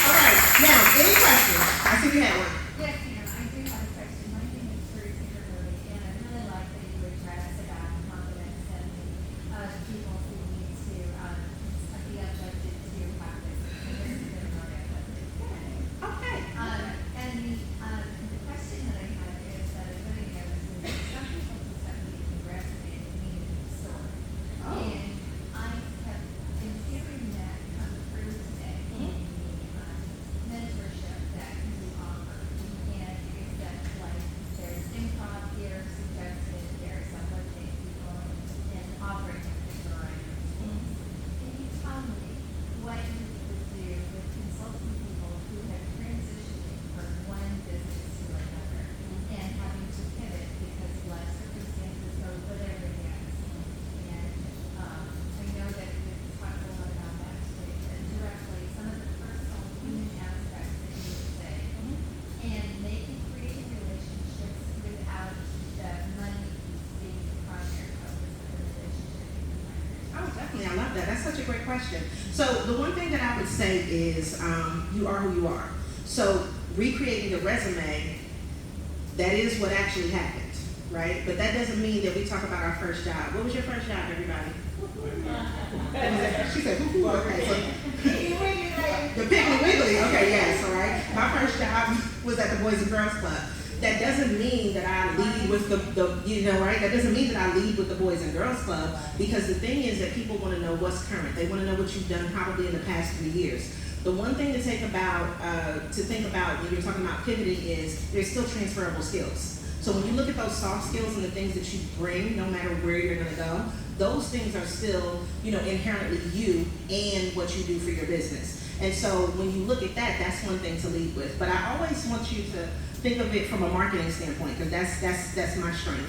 All right, now, any questions? I see you had one. Yes, ma'am, I do have a question. My name is Bruce Carrboro, and I really like that you address about confidence and people who need to be uplifted to practice. This is good about it. Okay. And the question that I have is that I'm going to notice is some people just have to use the resume to meet in the store. Oh. And I have been hearing that come through today in the mentorship that you offer. And is that like there's improv here suggested, there's uplifting people and offering a variety of tools. Can you tell me what you would do with consulting people who have transitioned from one business to another and having to pivot because life circumstances or whatever it is? And I know that we've talked a lot about that today, but directly some of the personal human aspects that you would say and making creating relationships without the money being the primary focus of the relationship. Oh, definitely. I love that. That's such a great question. So the one thing that I would say is you are who you are. So recreating the resume, that is what actually happened, right? But that doesn't mean that we talk about our first job. What was your first job, everybody? She said, who? Okay, so the Piggly Wiggly. Okay, yes, all right. My first job was at the Boys and Girls Club. That doesn't mean that I lead with the right? That doesn't mean that I lead with the Boys and Girls Club because the thing is that people want to know what's current. They want to know what you've done probably in the past 3 years. The one thing to think about when you're talking about pivoting is there's still transferable skills. So when you look at those soft skills and the things that you bring, no matter where you're gonna go, those things are still, inherently you and what you do for your business. And so when you look at that, that's one thing to lead with. But I always want you to think of it from a marketing standpoint, because that's my strength.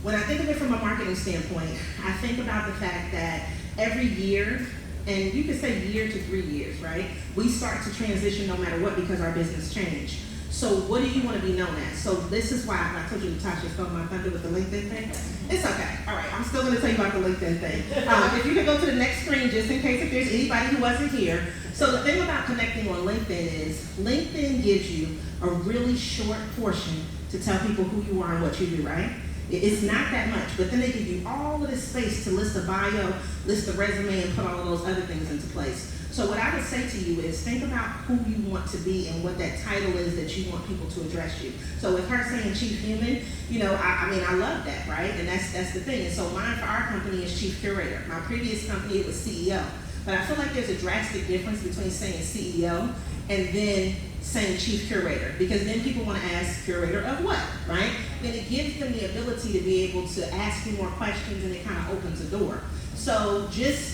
When I think of it from a marketing standpoint, I think about the fact that every year, and you could say year to 3 years, right? We start to transition no matter what because our business changed. So what do you want to be known as? So this is why I told you Natasha stole my thunder with the LinkedIn thing. It's okay. All right, I'm still going to tell you about the LinkedIn thing. If you can go to the next screen, just in case if there's anybody who wasn't here. So the thing about connecting on LinkedIn is LinkedIn gives you a really short portion to tell people who you are and what you do, right? It's not that much, but then they give you all of this space to list a bio, list a resume, and put all of those other things into place. So what I would say to you is think about who you want to be and what that title is that you want people to address you. So with her saying Chief Human, I love that, right? And that's the thing. And so mine for our company is Chief Curator. My previous company, it was CEO. But I feel like there's a drastic difference between saying CEO and then saying Chief Curator, because then people want to ask curator of what, right? Then it gives them the ability to be able to ask you more questions, and it kind of opens a door. So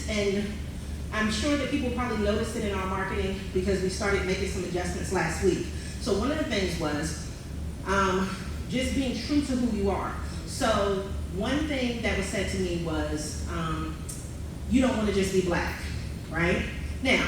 and I'm sure that people probably noticed it in our marketing because we started making some adjustments last week. So one of the things was just being true to who you are. So one thing that was said to me was, you don't want to just be black, right? Now,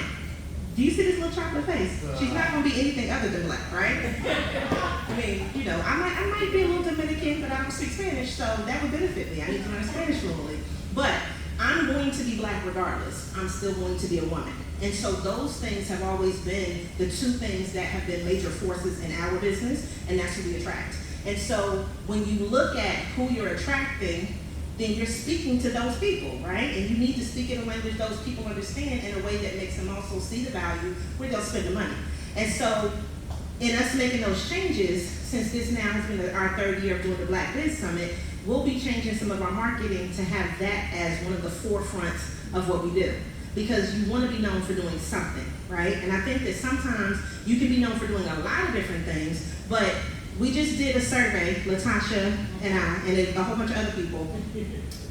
do you see this little chocolate face? She's not going to be anything other than black, right? I mean, I might be a little Dominican, but I don't speak Spanish, so that would benefit me. I need to learn Spanish fluently. But I'm going to be black regardless. I'm still going to be a woman. And so those things have always been the two things that have been major forces in our business, and that's who we attract. And so when you look at who you're attracting, then you're speaking to those people, right? And you need to speak in a language those people understand in a way that makes them also see the value where they'll spend the money. And so in us making those changes, since this now has been our third year of doing the Black Biz Summit, we'll be changing some of our marketing to have that as one of the forefronts of what we do. Because you want to be known for doing something, right? And I think that sometimes you can be known for doing a lot of different things, but we just did a survey, Latasha and I, and a whole bunch of other people.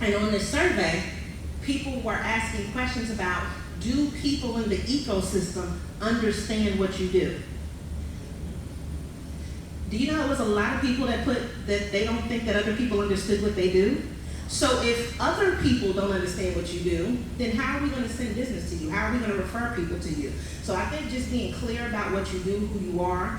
And on this survey, people were asking questions about, do people in the ecosystem understand what you do? Do you know it was a lot of people that put that they don't think that other people understood what they do? So if other people don't understand what you do, then how are we going to send business to you? How are we going to refer people to you? So I think just being clear about what you do, who you are,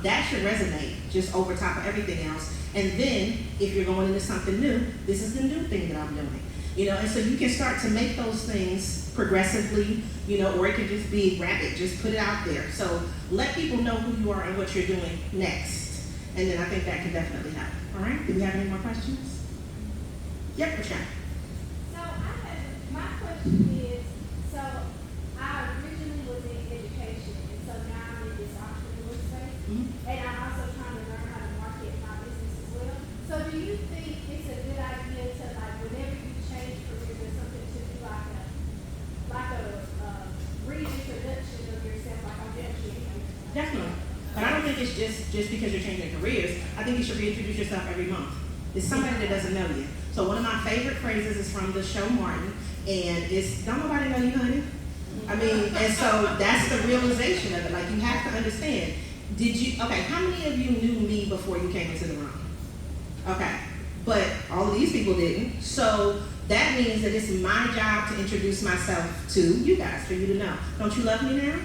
that should resonate just over top of everything else. And then if you're going into something new, this is the new thing that I'm doing. And so you can start to make those things progressively, or it can just be rapid, just put it out there. So let people know who you are and what you're doing next. And then I think that can definitely help. All right, do we have any more questions? Yep, Patricia. So my question is, so I originally was in education, and so now I'm in this entrepreneur space, and I'm also trying to learn how to market my business as well. So do you think it's a good idea to, whenever you change careers or something, to do like a reintroduction of yourself, like I'm doing? Definitely. But I don't think it's just because you're changing careers. I think you should reintroduce yourself every month. It's somebody that doesn't know you. So one of my favorite phrases is from the show Martin, and it's, don't nobody know you, honey? And so that's the realization of it. Like, you have to understand, how many of you knew me before you came into the room? Okay, but all of these people didn't. So that means that it's my job to introduce myself to you guys, for you to know. Don't you love me now?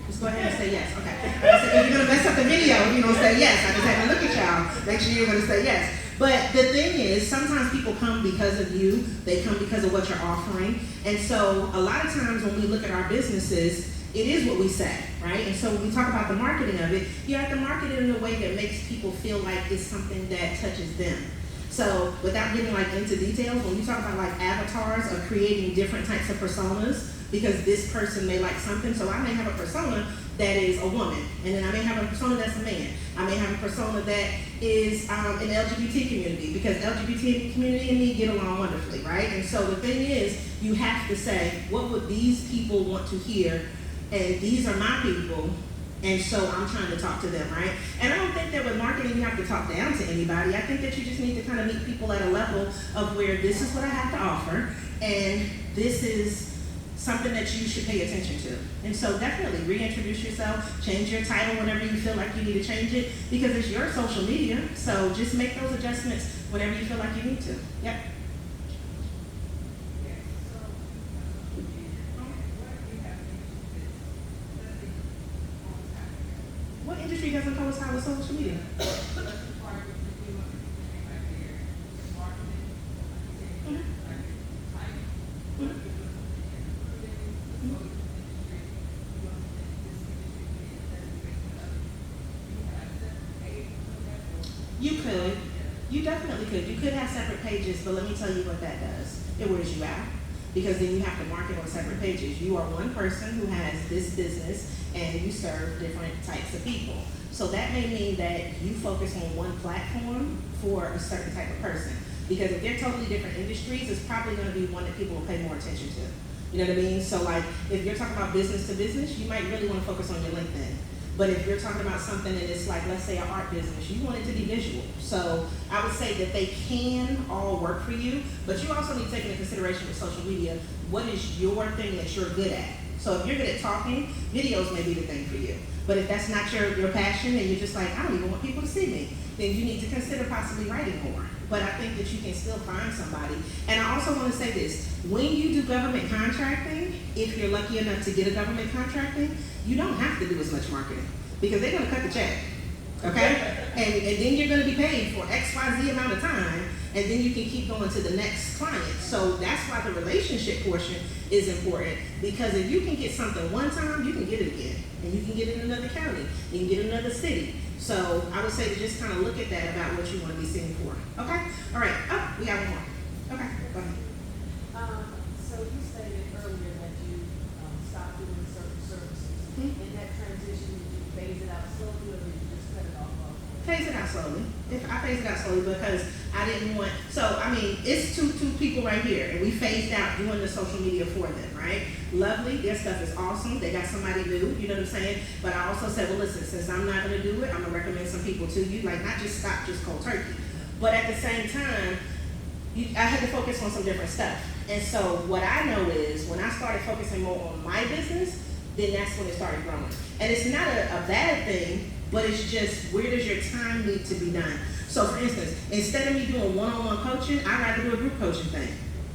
Just go ahead and say yes. Okay. I said, if you're going to mess up the video, you're going to say yes. I just had to look at y'all. Make sure you're going to say yes. But the thing is, sometimes people come because of you. They come because of what you're offering. And so a lot of times when we look at our businesses, it is what we say, right? And so when we talk about the marketing of it, you have to market it in a way that makes people feel like it's something that touches them. So without getting into details, when we talk about avatars or creating different types of personas, because this person may like something, so I may have a persona that is a woman, and then I may have a persona that's a man. I may have a persona that is an LGBT community, because LGBT community and me get along wonderfully, right? And so the thing is, you have to say, what would these people want to hear? And these are my people, And so I'm trying to talk to them, right? And I don't think that with marketing you have to talk down to anybody. I think that you just need to kind of meet people at a level of where this is what I have to offer, and this is something that you should pay attention to. And so definitely reintroduce yourself, change your title whenever you feel like you need to change it, because it's your social media. So just make those adjustments whenever you feel like you need to. Yep. What industry doesn't coincide with social media? You could. You definitely could. You could have separate pages, but let me tell you what that does. It wears you out, because then you have to market on separate pages. You are one person who has this business and you serve different types of people. So that may mean that you focus on one platform for a certain type of person. Because if they're totally different industries, it's probably going to be one that people will pay more attention to. You know what I mean? So like, if you're talking about business to business, you might really want to focus on your LinkedIn. But if you're talking about something that is like, let's say an art business, you want it to be visual. So I would say that they can all work for you, but you also need to take into consideration with social media, what is your thing that you're good at? So if you're good at talking, videos may be the thing for you. But if that's not your passion and you're just like, I don't even want people to see me, then you need to consider possibly writing more. But I think that you can still find somebody. And I also want to say this, when you do government contracting, if you're lucky enough to get a government contracting, you don't have to do as much marketing, because they're going to cut the check, okay? And then you're going to be paid for XYZ amount of time, and then you can keep going to the next client. So that's why the relationship portion is important, because if you can get something one time, you can get it again. And you can get it in another county, you can get it in another city. So I would say to just kind of look at that about what you want to be seen for, okay? All right, oh, we got one more. Okay, go ahead. So you stated earlier that you stopped doing certain services. Mhm. In that transition, did you phase it out slowly, or did you just cut it off? Phase it out slowly. If I phased it out slowly because I didn't want, so I mean, it's two people right here, and we phased out doing the social media for them, right? Lovely, their stuff is awesome. They got somebody new, you know what I'm saying? But I also said, well, listen, since I'm not gonna do it, I'm gonna recommend some people to you, like not just stop just cold turkey. But at the same time, I had to focus on some different stuff. And so what I know is when I started focusing more on my business, then that's when it started growing. And it's not a bad thing, but it's just, where does your time need to be done? So for instance, instead of me doing one-on-one coaching, I'd rather do a group coaching thing.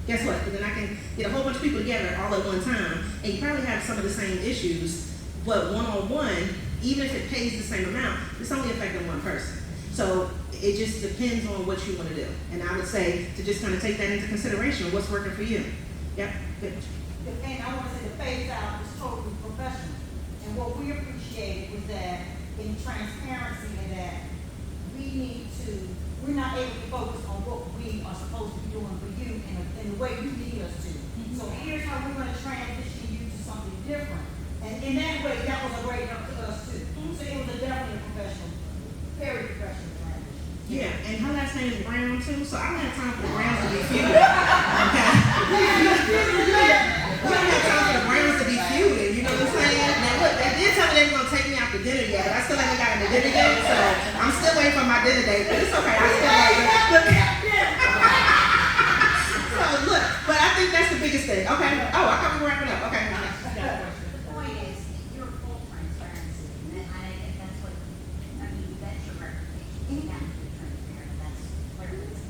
Guess what? Then I can get a whole bunch of people together all at one time, and you probably have some of the same issues, but one-on-one, even if it pays the same amount, it's only affecting one person. So it just depends on what you want to do. And I would say to just kind of take that into consideration, what's working for you. Yep, good. And I want to say the phase out was totally professional. And what we appreciated was that in transparency, and that we're not able to focus on what we are supposed to be doing for you in the way you need us to. Mm-hmm. So here's how we're going to transition you to something different. And in that way, that was a great help to us too. So it was definitely a professional, very professional transition. Yeah, and her last name is Brown too, so I don't have time for the Browns to be feuding. Okay? We don't have time for the Browns to be feuding, you know what I'm saying? Now look, they did tell me they were gonna take me out to dinner yet, but I still haven't gotten to dinner yet, so I'm still waiting for my dinner date, but it's okay, I still like it. Look. So look, but I think that's the biggest thing. Okay. Oh, I thought we were wrapping up. Okay. The point is, you're full transparency, and I think that's what, I mean, that's your reputation. You have to be transparent, that's where it's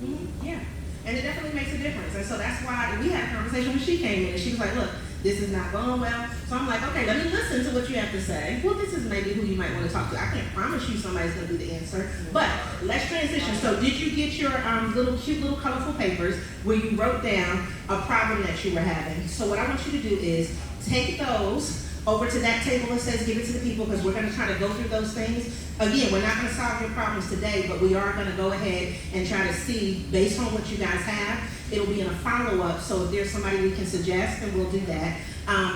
Mm-hmm. Yeah, and it definitely makes a difference. And so that's why we had a conversation when she came in, and she was like, look, this is not going well. So I'm like, okay, let me listen to what you have to say. Well, this is maybe who you might want to talk to. I can't promise you somebody's going to be the answer, but let's transition. So did you get your little cute little colorful papers where you wrote down a problem that you were having? So what I want you to do is take those over to that table that says give it to the people, because we're going to try to go through those things. Again, we're not going to solve your problems today, but we are going to go ahead and try to see, based on what you guys have, it'll be in a follow-up. So if there's somebody we can suggest, then we'll do that.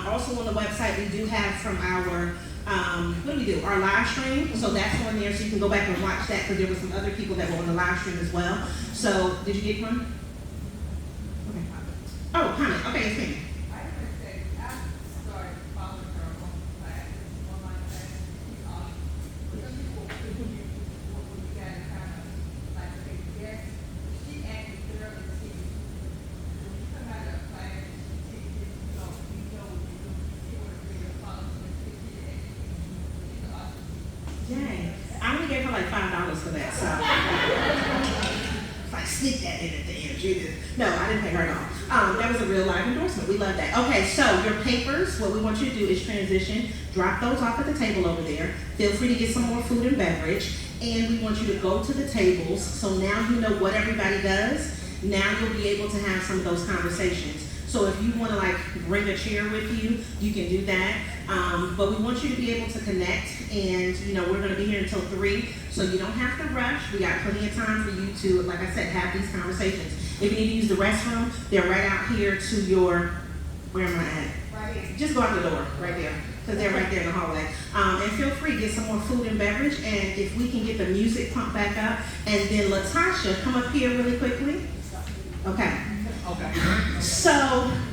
Also on the website, we do have from our, what do we do? Our live stream. So that's on there, so you can go back and watch that, because there were some other people that were on the live stream as well. So did you get one? Okay. Oh, comment. Okay, it's me. I would say I started following her on classes, online classes, sneak that in at the end. You did. No, I didn't pay her at all. That was a real live endorsement. We love that. Okay, so your papers, what we want you to do is transition. Drop those off at the table over there. Feel free to get some more food and beverage. And we want you to go to the tables. So now you know what everybody does. Now you'll be able to have some of those conversations. So if you want to like bring a chair with you, you can do that. But we want you to be able to connect, and we're going to be here until 3, so you don't have to rush. We got plenty of time for you to, like I said, have these conversations. If you need to use the restroom, they're right out here to your, where am I at? Right here. Just go out the door, right there, because they're right there in the hallway. And feel free to get some more food and beverage, and if we can get the music pumped back up, and then Latasha, come up here really quickly. Okay. So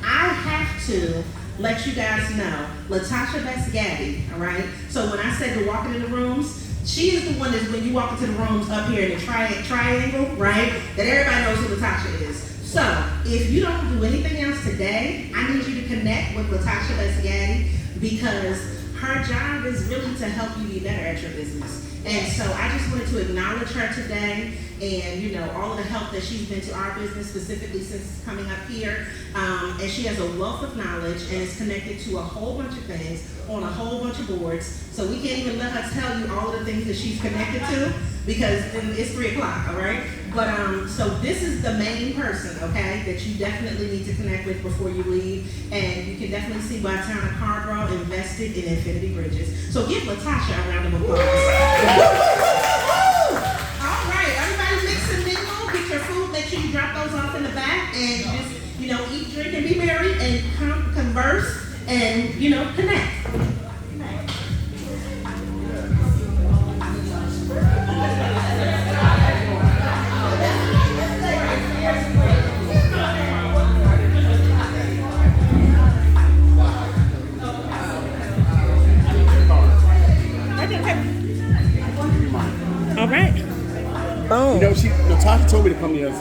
I have to let you guys know, Latasha, that's Gabby, all right? So when I said to walk into the rooms, she is the one that's when you walk into the rooms up here in the triangle, right? That everybody knows who Latasha is. So if you don't do anything else today, I need you to connect with Latasha Besgatti, because her job is really to help you be better at your business. And so I just wanted to acknowledge her today, and all of the help that she's been to our business, specifically since coming up here. And she has a wealth of knowledge and is connected to a whole bunch of things on a whole bunch of boards. So we can't even let her tell you all of the things that she's connected to, because it's 3 o'clock, all right? But so this is the main person, okay, that you definitely need to connect with before you leave. And you can definitely see why town of Carrboro invested in Infinity Bridges. So give Latasha a round of applause. All right, everybody mix and mingle, get your food, make sure you drop those off in the back, and just, eat, drink, and be merry, and converse, and, connect. All right. Boom. Natasha told me to come here.